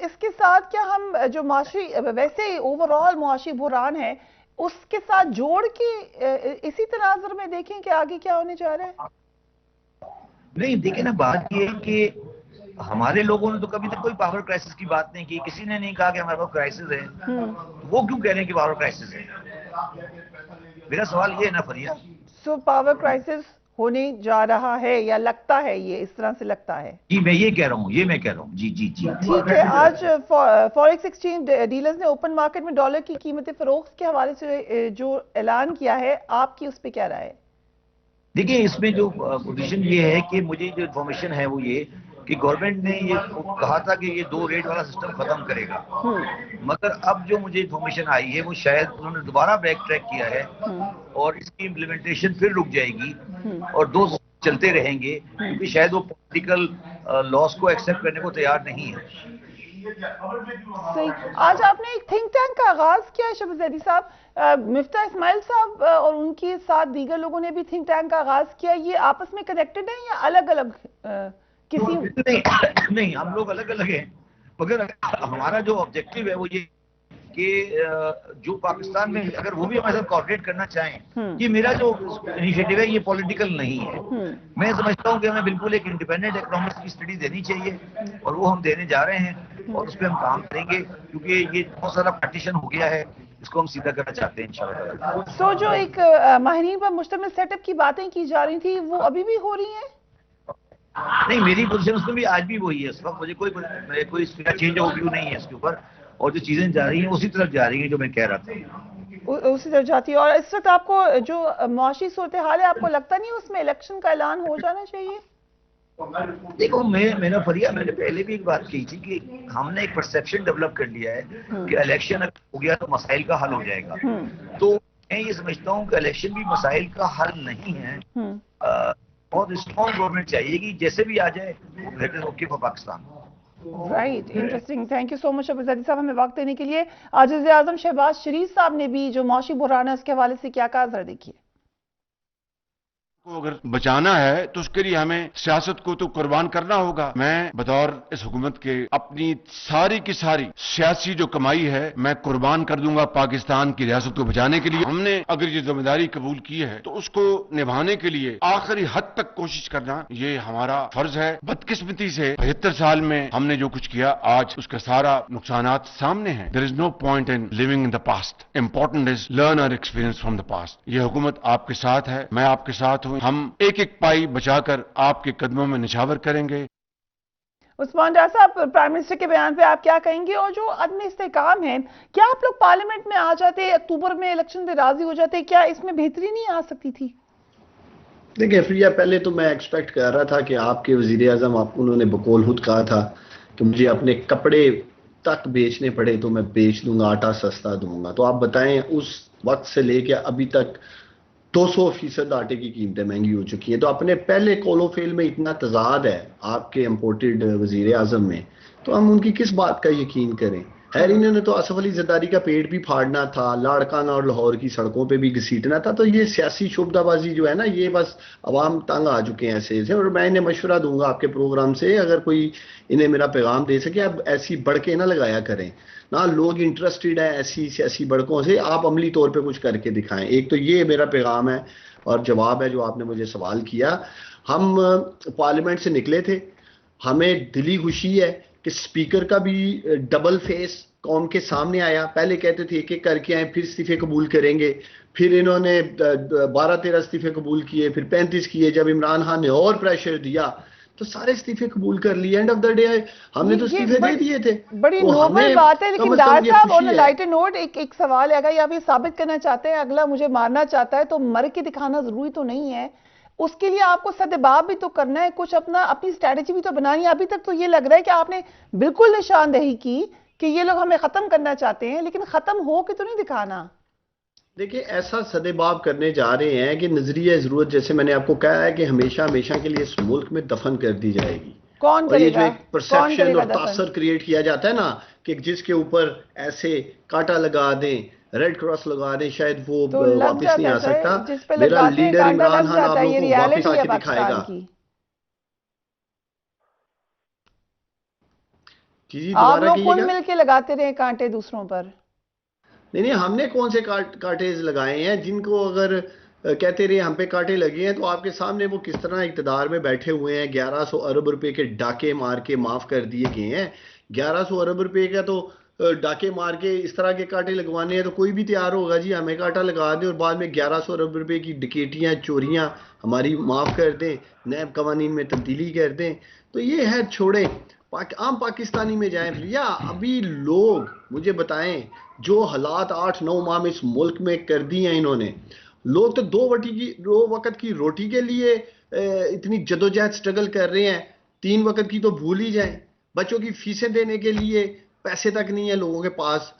S1: इसके साथ क्या हम जो माशी वैसे ओवरऑल मुआशी बुहरान है उसके साथ जोड़ के इसी तनाजुर में देखें कि आगे क्या होने जा रहा है?
S6: नहीं, देखिए ना, बात ये है कि हमारे लोगों ने तो कभी तक कोई पावर क्राइसिस की बात नहीं की, किसी ने नहीं कहा कि हमारे पास क्राइसिस है। वो क्यों कह रहे हैं कि पावर क्राइसिस है? मेरा सवाल ये है ना फरिया।
S1: सो पावर क्राइसिस होने जा रहा है या लगता है, ये इस तरह से लगता है?
S6: जी मैं ये कह रहा हूँ, ये मैं कह रहा हूँ। जी जी जी
S1: ठीक है। आज फॉरेक्स एक्सचेंज डीलर्स ने ओपन मार्केट में डॉलर की कीमतें फरोख्त के हवाले से जो ऐलान किया है, आपकी उस पर क्या राय है?
S6: देखिए, इसमें जो पोजीशन ये है कि मुझे जो इन्फॉर्मेशन है वो ये कि गवर्नमेंट ने ये कहा था कि ये 2 रेट वाला सिस्टम खत्म करेगा, मगर अब जो मुझे इन्फॉर्मेशन आई है वो शायद उन्होंने दोबारा बैक ट्रैक किया है और इसकी इम्प्लीमेंटेशन फिर रुक जाएगी और 2 चलते रहेंगे, क्योंकि शायद वो पॉलिटिकल लॉस को एक्सेप्ट करने को तैयार नहीं है।
S1: सही। आज आपने एक थिंक टैंक का आगाज किया है शहबाज जैदी साहब, मिफ्ता इस्माइल साहब और उनके साथ दीगर लोगों ने भी थिंक टैंक का आगाज किया। ये आपस में कनेक्टेड है या अलग अलग किसी?
S6: नहीं, हम लोग अलग अलग हैं, मगर हमारा जो ऑब्जेक्टिव है वो ये कि जो पाकिस्तान में अगर वो भी हमारे साथ कोऑर्डिनेट करना चाहें, ये मेरा जो इनिशिएटिव है ये पॉलिटिकल नहीं है। मैं समझता हूँ कि हमें बिल्कुल एक इंडिपेंडेंट इकोनॉमिक्स की स्टडी देनी चाहिए और वो हम देने जा रहे हैं और उस पर हम काम करेंगे, क्योंकि ये बहुत सारा पार्टीशन हो गया है, इसको हम सीधा करना चाहते हैं इंशाल्लाह।
S1: सो जो एक माहिरीन पर मुश्तमिल सेटअप की बातें की जा रही थी वो अभी भी हो रही हैं?
S6: नहीं, मेरी पोजीशन उसमें भी आज भी वही है। इस वक्त मुझे कोई चेंज ऑफ व्यू नहीं है इसके ऊपर, और जो चीजें जा रही हैं उसी तरफ जा रही हैं जो मैं कह रहा था,
S1: उसी तरफ जाती है। और इस वक्त आपको जो मुआशी सूरत हाल है, आपको लगता नहीं उसमें इलेक्शन का ऐलान हो जाना चाहिए?
S6: देखो, मैंने पहले भी एक बात कही थी कि हमने एक परसेप्शन डेवलप कर लिया है कि इलेक्शन हो गया तो मसाइल का हल हो जाएगा। तो मैं ये समझता हूँ कि इलेक्शन भी मसाइल का हल नहीं है। बहुत स्ट्रॉन्ग गवर्नमेंट चाहिए कि जैसे भी आ जाए that is okay for Pakistan.
S1: Right, interesting. Thank you so much Shahbaz Zaidi साहब हमें वक्त देने के लिए। आज वज़ीर आज़म शहबाज शरीफ साहब ने भी जो मुआशी बुहरान है उसके हवाले से क्या कहा, जरा देखिए।
S7: को अगर बचाना है तो उसके लिए हमें सियासत को तो कुर्बान करना होगा। मैं बतौर इस हुकूमत के अपनी सारी की सारी सियासी जो कमाई है मैं कुर्बान कर दूंगा पाकिस्तान की रियासत को बचाने के लिए। हमने अगर ये जिम्मेदारी कबूल की है तो उसको निभाने के लिए आखिरी हद तक कोशिश करना ये हमारा फर्ज है। बदकिस्मती से 75 साल में हमने जो कुछ किया आज उसका सारा नुकसानात सामने हैं। There is no point in living in the past, important is learn our experience from the past. ये हुकूमत आपके साथ है, मैं आपके साथ हूं। हम एक एक पाई बचाकर आपके कदमों में निछावर करेंगे।
S1: उस्मान डार साहब, प्राइम मिनिस्टर के बयान पे आप क्या कहेंगे? और जो अदम इस्तेकाम है, क्या आप लोग पार्लियामेंट में आ जाते, अक्टूबर में इलेक्शन पे राजी हो जाते, क्या इसमें बेहतरी नहीं आ सकती थी?
S8: देखिए प्रिया, पहले तो मैं एक्सपेक्ट कर रहा था कि आपके वजीर आजम, उन्होंने बकौल खुद कहा था कि मुझे अपने कपड़े तक बेचने पड़े तो मैं बेच दूंगा, आटा सस्ता दूंगा। तो आप बताएं, उस वक्त से लेके अभी तक 200% आटे की कीमतें महंगी हो चुकी हैं। तो अपने पहले कोलोफेल में इतना तजाद है आपके इम्पोर्टेड वजीर आजम में, तो हम उनकी किस बात का यकीन करें? खैर, इन्होंने तो आसफ अली जरदारी का पेट भी फाड़ना था, लाड़काना और लाहौर की सड़कों पे भी घसीटना था। तो ये सियासी शुबदाबाजी जो है ना, ये बस अवाम तंग आ चुके हैं ऐसे। और मैं इन्हें मशवरा दूंगा आपके प्रोग्राम से, अगर कोई इन्हें मेरा पैगाम दे सके, अब ऐसी बढ़के ना लगाया करें ना। लोग इंटरेस्टेड है ऐसी सियासी बढ़कों से, आप अमली तौर पे कुछ करके दिखाएं। एक तो ये मेरा पैगाम है और जवाब है जो आपने मुझे सवाल किया। हम पार्लियामेंट से निकले थे, हमें दिली खुशी है कि स्पीकर का भी डबल फेस कौम के सामने आया। पहले कहते थे एक एक करके आए, फिर इस्तीफे कबूल करेंगे, फिर इन्होंने 12-13 इस्तीफे कबूल किए, फिर 35 किए। जब इमरान खान ने और प्रेशर दिया तो सारे इस्तीफे कबूल कर लिए। एंड ऑफ द डे हमने तो इस्तीफे दे दिए थे।
S1: बड़ी नोबल बात है। लेकिन डार साहब, ऑन लाइटर नोट एक सवाल है, अगर आप ये साबित करना चाहते हैं अगला मुझे मारना चाहता है तो मर के दिखाना जरूरी तो नहीं है, उसके लिए आपको सदबाब भी तो करना है, कुछ अपनी स्ट्रेटेजी भी तो बनानी है। अभी तक तो ये लग रहा है कि आपने बिल्कुल निशानदेही की कि ये लोग हमें खत्म करना चाहते हैं, लेकिन खत्म हो के तो नहीं दिखाना।
S8: देखिए, ऐसा सदेबाब करने जा रहे हैं कि नजरिया जरूरत, जैसे मैंने आपको कहा है कि हमेशा हमेशा के लिए इस मुल्क में दफन कर दी जाएगी।
S1: कौन
S8: और ये जो
S1: करेगा?
S8: एक परसेप्शन और तासर क्रिएट किया जाता है ना कि जिसके ऊपर ऐसे कांटा लगा दें, रेड क्रॉस लगा दें, शायद वो
S1: तो लग
S8: वापस नहीं
S1: जाता
S8: आ
S1: है सर,
S8: सकता।
S1: जिस पे
S8: मेरा
S1: लगाते हैं
S8: लीडर
S1: कांटा
S8: इमरान
S1: लग
S8: खान आप
S1: जाता है, ये
S8: लोगों को वापस
S1: रियलिटी है
S8: आके दिखाएगा।
S1: पाकिस्तान की।
S8: जी
S1: आप
S8: दोबारा
S1: लोग खुद
S8: कहिएगा।
S1: मिलके लगाते रहे कांटे दूसरों पर।
S8: नहीं नहीं, हमने कौन से कांटे लगाए हैं जिनको अगर कहते रहे हम पे कांटे लगे हैं, तो आपके सामने वो किस तरह इक़्तिदार में बैठे हुए हैं, 1100 अरब रुपए के डाके मार के माफ कर दिए गए हैं। 1100 अरब रुपए का तो डाके मार के इस तरह के कांटे लगवाने हैं तो कोई भी तैयार होगा जी, हमें कांटा लगा दें और बाद में 1100 अरब रुपए की डकैतियां चोरियां हमारी माफ कर दें, नैब कवानीन में तब्दीली कर दें। तो ये है, छोड़े आम पाकिस्तानी में जाएं भैया। अभी लोग मुझे बताएं, जो हालात 8-9 माह में इस मुल्क में कर दी हैं इन्होंने, लोग तो दो वक्त की रोटी के लिए इतनी जदोजहद स्ट्रगल कर रहे हैं, 3 वक्त की तो भूल ही जाएं। बच्चों की फीसें देने के लिए पैसे तक नहीं है लोगों के पास,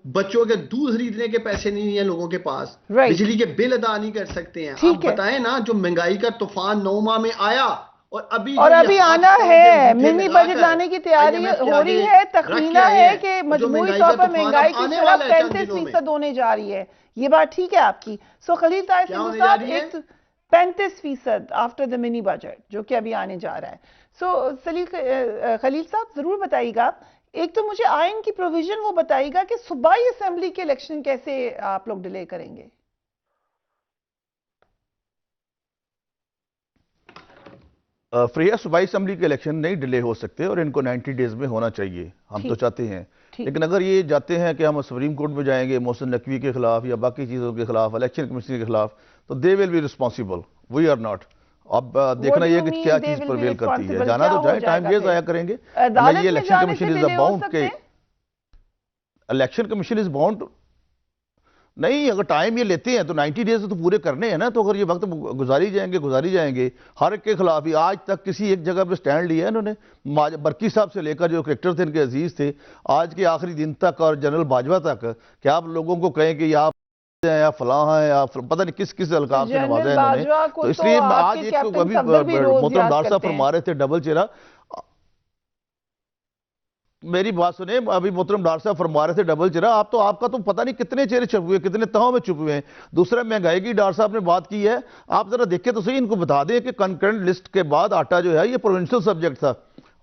S8: बच्चों के दूध खरीदने के पैसे नहीं है लोगों के पास, बिजली के बिल अदा नहीं कर सकते हैं। आप बताएं ना, जो महंगाई का तूफान 9 माह में आया और अभी
S1: आना है, मिनी बजट लाने की तैयारी हो रही है, तखमीना है कि मजमूई तौर पर महंगाई की शरह 35% होने जा रही है। ये बात ठीक है आपकी। सो खलील ताहिर सिंधु साहब, एक 35% आफ्टर द मिनी बजट जो कि अभी आने जा रहा है। सो खलील साहब जरूर बताइएगा, एक तो मुझे आइन की प्रोविजन वो बताइएगा कि सूबाई असेंबली के इलेक्शन कैसे आप लोग डिले करेंगे।
S5: फ्रिया, सूबाई असेंबली के इलेक्शन नहीं डिले हो सकते और इनको 90 डेज में होना चाहिए, हम तो चाहते हैं। लेकिन अगर ये जाते हैं कि हम सुप्रीम कोर्ट में जाएंगे मोहसिन नकवी के खिलाफ या बाकी चीज़ों के खिलाफ, इलेक्शन कमीशन के खिलाफ, तो they will be responsible, we are not. अब देखना ये कि क्या चीज़ प्रिवेल करती है। जाना तो जाए, टाइम ये ज़ाया करेंगे। ये इलेक्शन कमीशन इज बाउंड के इलेक्शन कमीशन इज बाउंड नहीं, अगर टाइम ये लेते हैं तो 90 डेज तो पूरे करने हैं ना। तो अगर ये वक्त गुजारी जाएंगे हर एक के खिलाफ ही। आज तक किसी एक जगह पे स्टैंड लिया है इन्होंने, बरकी साहब से लेकर जो करेक्टर थे इनके अजीज थे, आज के आखिरी दिन तक, और जनरल बाजवा तक, कि आप लोगों को कहें कि आप या फलां हैं या पता नहीं किस किस अलकाब से नवाजा है इन्होंने। तो इसलिए आज एक अभी मोहतरम डार साहब फरमा रहे थे डबल चेहरा। मेरी बात सुने, अभी मोहतरम डार साहब फरमा रहे थे डबल चेहरा। आप तो, आपका तो पता नहीं कितने चेहरे छुपे हुए, कितने तहों में छुपे हुए हैं। दूसरा, महंगाई की डार साहब ने बात की है, आप जरा देखें तो सही, इनको बता दें कि कंकरेंट लिस्ट के बाद आटा जो है ये प्रोविंशियल सब्जेक्ट था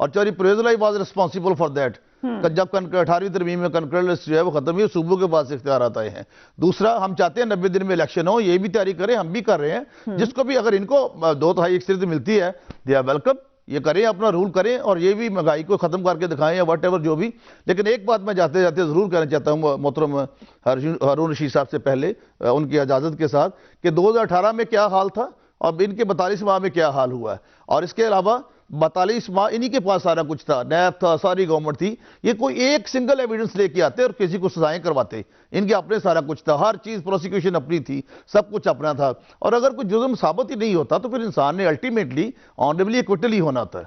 S5: और चौधरी परवेज इलाही वाज रिस्पॉन्सिबल फॉर दैट। जब 18वीं तरमीम में कंकरेंट लिस्ट जो है वो खत्म हुई, सूबों के पास इख्तियारात आए हैं। दूसरा, हम चाहते हैं 90 दिन में इलेक्शन हो, ये भी तैयारी करें, हम भी कर रहे हैं। जिसको भी अगर इनको 2/3 अक्सरियत मिलती है, दे आर वेलकम, ये करें, अपना रूल करें और ये भी महंगाई को खत्म करके दिखाएं या वट एवर जो भी। लेकिन एक बात मैं जाते जाते जरूर कहना चाहता हूं मोहतरम हारून रशीद साहब से पहले, उनकी इजाजत के साथ, कि 2018 में क्या हाल था और इनके 42 माह में क्या हाल हुआ है। और इसके अलावा 42 माह इन्हीं के पास सारा कुछ था, नैब था, सारी गवर्नमेंट थी। ये कोई एक सिंगल एविडेंस लेके आते और किसी को सजाएं करवाते, इनके अपने सारा कुछ था, हर चीज प्रोसिक्यूशन अपनी थी, सब कुछ अपना था। और अगर कोई जुर्म साबित ही नहीं होता तो फिर इंसान ने अल्टीमेटली ऑनरेबली एक्विटल ही होना था।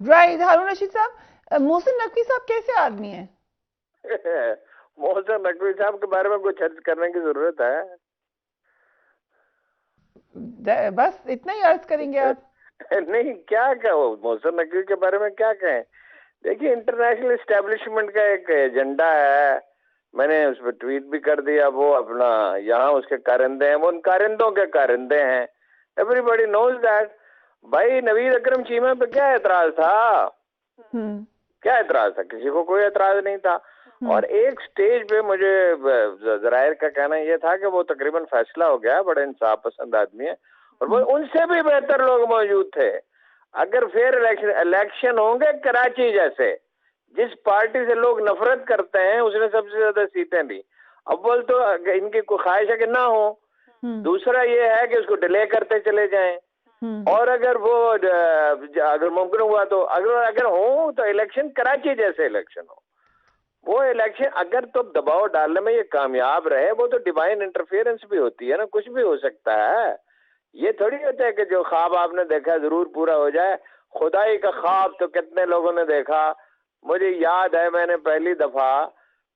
S1: राइट। हारून रशीद साहब, मोहसिन नकवी साहब कैसे आदमी है?
S3: मोहसिन नकवी साहब के बारे में कुछ अर्ज करने की जरूरत है?
S1: बस इतना ही अर्ज करेंगे आप?
S3: नहीं, क्या कहो मोहसिन नकवी के बारे में, क्या कहें। देखिए, इंटरनेशनल एस्टेब्लिशमेंट का एक एजेंडा है, मैंने उस पर ट्वीट भी कर दिया। वो अपना यहाँ उसके कारिंदे हैं, वो उन कारिंदों के कारिंदे हैं। Everybody knows that. भाई, नवीद अकरम चीमा पे क्या एतराज था? क्या एतराज था? किसी को कोई एतराज नहीं था। और एक स्टेज पे मुझे जरायर का कहना यह था कि वो तकरीबन फैसला हो गया, बड़े इंसाफ पसंद आदमी है और वो उनसे भी बेहतर लोग मौजूद थे। अगर फेयर इलेक्शन होंगे कराची जैसे, जिस पार्टी से लोग नफरत करते हैं उसने सबसे ज्यादा सीटें ली। अव्वल तो इनकी कोई ख्वाहिश है कि ना हो, दूसरा ये है कि उसको डिले करते चले जाएं, और अगर वो अगर मुमकिन हुआ तो अगर हो तो इलेक्शन कराची जैसे इलेक्शन हो। वो इलेक्शन अगर तो दबाव डालने में ये कामयाब रहे, वो तो डिवाइन इंटरफेरेंस भी होती है ना, कुछ भी हो सकता है। ये थोड़ी होता है कि जो ख्वाब आपने देखा जरूर पूरा हो जाए। खुदाई का ख्वाब तो कितने लोगों ने देखा। मुझे याद है, मैंने पहली दफा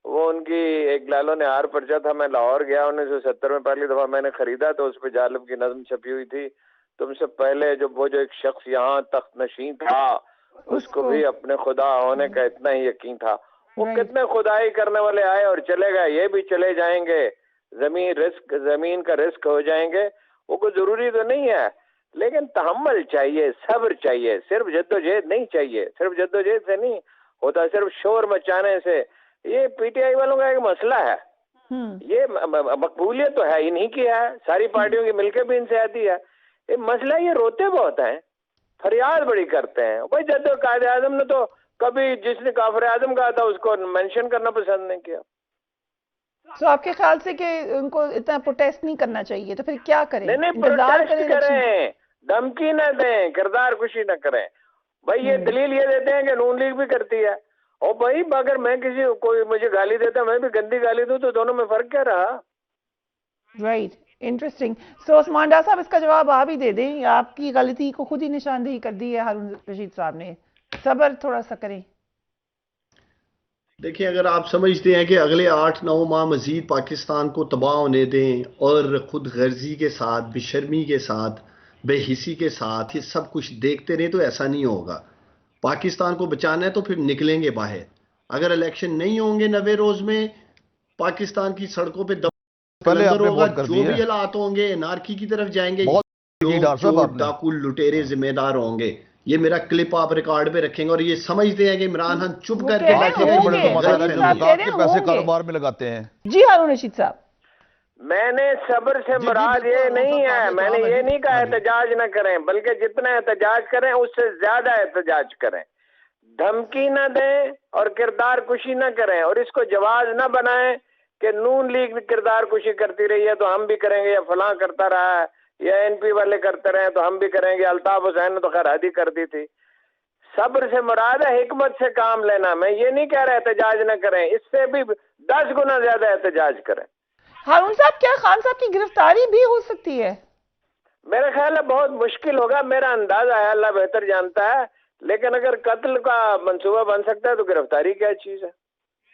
S3: वो उनकी एक लालो निहार पर्चा था, मैं लाहौर गया 1970 में, पहली दफा मैंने खरीदा तो उस पर जालिब की नज्म छपी हुई थी, तुमसे पहले जो वो जो एक शख्स यहाँ तख्त नशीं था उसको भी अपने खुदा होने का इतना ही यकीन था। वो कितने खुदाई करने वाले आए और चले गए, ये भी चले जाएंगे। जमीन का रिस्क हो जाएंगे, वो कोई जरूरी तो नहीं है, लेकिन तहम्मुल चाहिए, सब्र चाहिए, सिर्फ जद्दोजहद नहीं चाहिए। सिर्फ जद्दोजहद से नहीं होता, सिर्फ शोर मचाने से। ये पीटीआई वालों का एक मसला है, ये मकबूलियत तो है इन्हीं की है, सारी पार्टियों की मिलकर भी इनसे आती है। ये मसला, ये रोते बहुत हैं, फरियाद बड़ी करते हैं। भाई जद्दो कायदे आजम ने तो कभी जिसने काफिर आजम कहा था उसको मेंशन करना पसंद नहीं किया।
S1: तो आपके ख्याल से कि उनको इतना प्रोटेस्ट नहीं करना चाहिए, तो फिर क्या करें?
S3: नहीं, प्रोटेस्ट करें, धमकी न दें, किरदार कुशी न करें। भाई ये दलील ये देते हैं कि नून लीग भी करती है। और भाई अगर मैं कोई मुझे गाली देता, मैं भी गंदी गाली दूं, तो दोनों में फर्क क्या रहा?
S1: Right, interesting. So Usman Dar sahab, इसका जवाब आप ही दे दें। आपकी गलती को खुद ही निशानदेही कर दी है हारून रशीद साहब ने। सब्र थोड़ा सा करें।
S8: देखिए, अगर आप समझते हैं कि अगले 8-9 माह मजीद पाकिस्तान को तबाह होने दें और खुद गर्जी के साथ, बेशर्मी के साथ, बेहिसी के साथ ये सब कुछ देखते रहे, तो ऐसा नहीं होगा। पाकिस्तान को बचाना है तो फिर निकलेंगे बाहर। अगर इलेक्शन नहीं होंगे 90 रोज में, पाकिस्तान की सड़कों पे
S5: पहले
S8: होगा, जो भी हालात होंगे नारकी की तरफ जाएंगे, डाकू लुटेरे जिम्मेदार होंगे। ये मेरा क्लिप आप रिकॉर्ड पे रखेंगे और ये समझते हैं कि इमरान खान चुप करके
S5: पैसे कारोबार में लगाते हैं।
S1: जी हारून रशीद साहब,
S3: मैंने सब्र से मुराद ये नहीं है, मैंने ये नहीं कहा एहतजाज न करें, बल्कि जितना एहतजाज करें उससे ज्यादा एहतजाज करें। धमकी न दें और किरदार कुशी न करें, और इसको जवाब न बनाएं कि नून लीग भी किरदार कुशी करती रही है तो हम भी करेंगे, या फलां करता रहा है, या एनपी वाले करते रहे तो हम भी करेंगे। अल्ताफ हुसैन ने तो खैर हद ही कर दी थी। सब्र से मुराद है हिकमत से काम लेना। मैं ये नहीं कह रहा एहतजाज न करें, इससे भी 10 गुना ज्यादा एहतजाज करें।
S1: हारून साहब, क्या खान साहब की गिरफ्तारी भी हो सकती है?
S3: मेरा ख्याल है बहुत मुश्किल होगा, मेरा अंदाजा है, अल्लाह बेहतर जानता है। लेकिन अगर कत्ल का मंसूबा बन सकता है तो गिरफ्तारी क्या चीज है?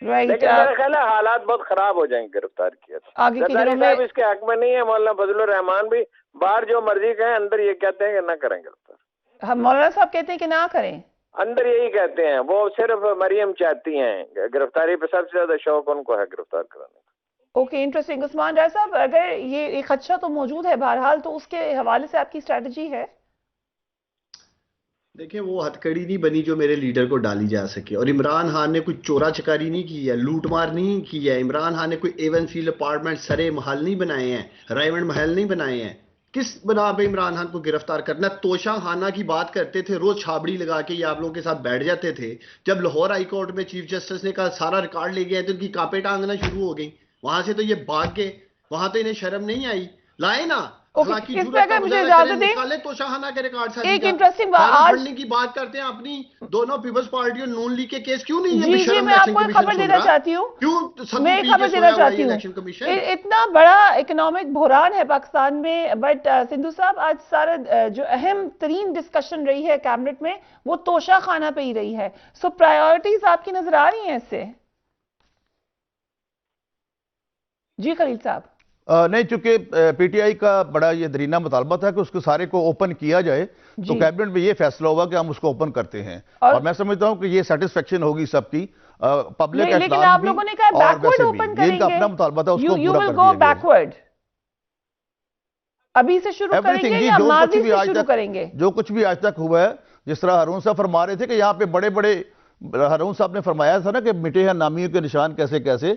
S3: लेकिन मेरा ख्याल है हालात बहुत खराब हो जाएंगे गिरफ्तार किया। जरदारी साहब इसके हक में नहीं है, मौलाना फजलुर रहमान भी बाहर जो मर्जी कहें, अंदर ये कहते हैं कि ना करें गिरफ्तार।
S1: मौलाना साहब कहते हैं कि ना करें,
S3: अंदर यही कहते हैं। वो सिर्फ मरियम चाहती हैं गिरफ्तारी पे, सबसे ज्यादा शौक उनको है गिरफ्तार कराने का।
S1: Okay, interesting. उस्मान डार साहब, अगर ये एक खदशा तो मौजूद है बहरहाल, तो उसके हवाले से आपकी स्ट्रेटजी है?
S8: देखिए, वो हथकड़ी नहीं बनी जो मेरे लीडर को डाली जा सके। और इमरान खान ने कोई चोरा चकारी नहीं की है, लूटमार नहीं की है। इमरान खान ने कोई एवनफील्ड अपार्टमेंट, सरे महल नहीं बनाए हैं, रायमंड महल नहीं बनाए हैं। किस बना पे इमरान खान को गिरफ्तार करना? तोशा खाना की बात करते थे, रोज छाबड़ी लगा के ये आप लोगों के साथ बैठ जाते थे। जब लाहौर हाई कोर्ट में चीफ जस्टिस ने कहा सारा रिकॉर्ड ले गया, तो उनकी कांपे टांगना शुरू हो गई। वहां से तो ये भाग गए, वहां तो इन्हें शर्म नहीं आई। लाए ना,
S1: इस पे अगर मुझे इजाजत दें,
S8: तोशाखाना के रिकॉर्ड
S1: एक इंटरेस्टिंग बात आज
S8: की बात करते हैं अपनी। दोनों पीपल्स पार्टी और नून लीग के केस क्यों नहीं है?
S1: जी, मैं आपको खबर देना चाहती हूँ, मैं खबर देना चाहती हूँ। इतना बड़ा इकोनॉमिक बहरान है पाकिस्तान में, बट सिंधु साहब, आज सारा जो अहम तरीन डिस्कशन रही है कैबिनेट में, वो तोशा खाना पे ही रही है। सो प्रायोरिटीज आपकी नजर आ रही हैं इससे? जी खलील साहब।
S5: नहीं, चूंकि पीटीआई का बड़ा ये दरीना मुतालबा था कि उसको सारे को ओपन किया जाए, तो कैबिनेट में ये फैसला होगा कि हम उसको ओपन करते हैं। और मैं समझता हूं कि ये सेटिस्फेक्शन होगी सबकी, पब्लिक एट लार्ज भी।
S1: लेकिन आप लोगों ने कहा बैकवर्ड ओपन करेंगे,
S5: इनका अपना मुतालबा था, उसको पूरा कर
S1: दिया बैकवर्ड। अभी से शुरू करेंगे या माजी से शुरू करेंगे?
S5: जो कुछ भी आज तक हुआ है, जिस तरह हारून साहब फरमा रहे थे कि यहाँ पे बड़े बड़े, हारून साहब ने फरमाया था ना कि मिटे हैं नामियों के निशान कैसे कैसे।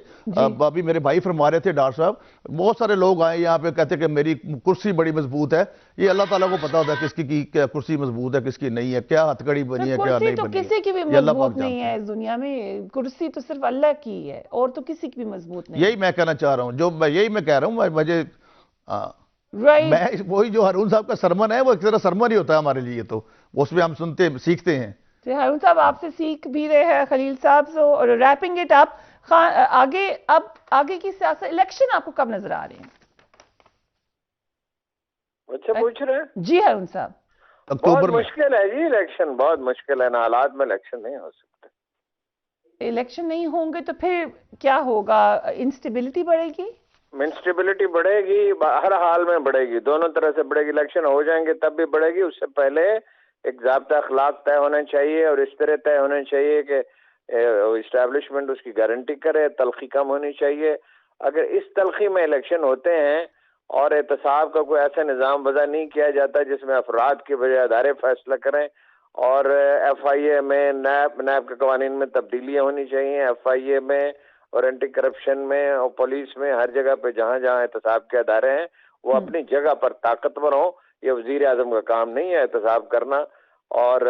S5: अभी मेरे भाई फरमा रहे थे डार साहब, बहुत सारे लोग आए यहाँ पे कहते कि मेरी कुर्सी बड़ी मजबूत है। ये अल्लाह ताला को पता होता है किसकी की क्या कुर्सी मजबूत है, किसकी नहीं है, क्या हथकड़ी बनी है, क्या नहीं
S1: बनी है। किसी की भी मजबूत नहीं है इस दुनिया में, कुर्सी तो सिर्फ अल्लाह की है, और तो किसी की भी मजबूत नहीं।
S5: यही मैं कहना चाह रहा हूँ, यही मैं कह रहा हूँ। मुझे मैं वही जो हारून साहब का सरमन है, वो एक तरह सरमन ही होता है हमारे लिए, तो उसमें हम सुनते सीखते हैं।
S1: हारून साहब आपसे सीख भी रहे हैं, खलील साहब। सो रैपिंग इट अप, आगे अब आगे की सियासत, इलेक्शन आपको कब नजर आ रहे हैं?
S3: अच्छा पूछ रहे हैं
S1: जी हारून साहब।
S3: बहुत मुश्किल है जी इलेक्शन, बहुत मुश्किल है ना, हालात में इलेक्शन नहीं हो सकते।
S1: इलेक्शन नहीं होंगे तो फिर क्या होगा? इंस्टेबिलिटी बढ़ेगी,
S3: इंस्टेबिलिटी बढ़ेगी, हर हाल में बढ़ेगी, दोनों तरह से बढ़ेगी। इलेक्शन हो जाएंगे तब भी बढ़ेगी, उससे पहले एक ज़ाब्ता अखलाक तय होना चाहिए, और इस तरह तय होना चाहिए कि इस्टेब्लिशमेंट उसकी गारंटी करे, तलखी कम होनी चाहिए, अगर इस तलखी में इलेक्शन होते हैं और एहतसाब का कोई ऐसा निज़ाम वज़ा नहीं किया जाता जिसमें अफराद के बजाय अदारे फैसला करें, और FIA में नैब के कवानीन में तब्दीलियाँ होनी चाहिए, FIA में और एंटी करप्शन में और पुलिस में, हर जगह पे जहाँ जहाँ एहतसाब के अदारे हैं वो अपनी जगह पर ताकतवर हों। ये वज़ीर आज़म का काम नहीं है एहतसाब करना, और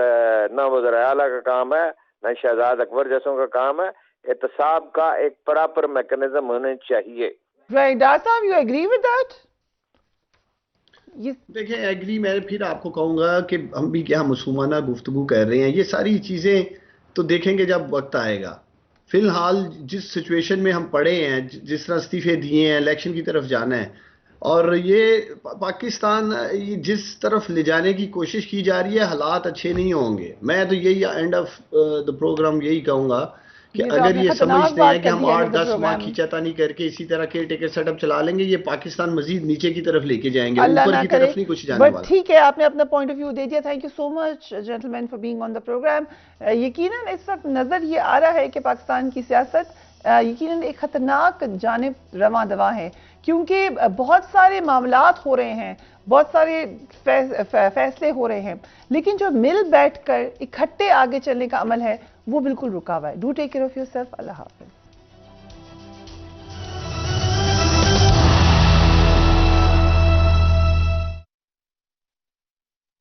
S3: न वज़ीर आला का काम है, न शहजाद अकबर जैसों का काम है। एहतसाब का एक प्रॉपर मैकेनिज्म होने चाहिए।
S1: Right, Dar साहब, you agree with that?
S8: देखिए, एग्री मैं फिर आपको कहूँगा कि हम भी क्या मासूमाना गुफ्तगू कर रहे हैं, ये सारी चीज़ें तो देखेंगे जब वक्त आएगा। फिलहाल जिस सिचुएशन में हम पड़े हैं, जिस तरह इस्तीफे दिए हैं, इलेक्शन की तरफ जाना है, और ये पाकिस्तान जिस तरफ ले जाने की कोशिश की जा रही है, हालात अच्छे नहीं होंगे। मैं तो यही एंड ऑफ द प्रोग्राम यही कहूँगा कि अगर ये समझते हैं कि हम 8-10 माह खींचातानी करके इसी तरह केयर टेकर सेटअप चला लेंगे, ये पाकिस्तान मजीद नीचे की तरफ लेके जाएंगे, ऊपर की तरफ नहीं कुछ जाने वाला।
S1: ठीक है, आपने अपना पॉइंट ऑफ व्यू दे दिया। Thank you so much gentleman for being on the programme. यकीनन इस वक्त नजर ये आ रहा है कि पाकिस्तान की सियासत यकीनन एक खतरनाक जानिब रवां दवा है, क्योंकि बहुत सारे मामलात हो रहे हैं, बहुत सारे फैसले हो रहे हैं, लेकिन जो मिल बैठकर इकट्ठे आगे चलने का अमल है वो बिल्कुल रुका हुआ है। Do take care of yourself. अल्लाह हाफिज।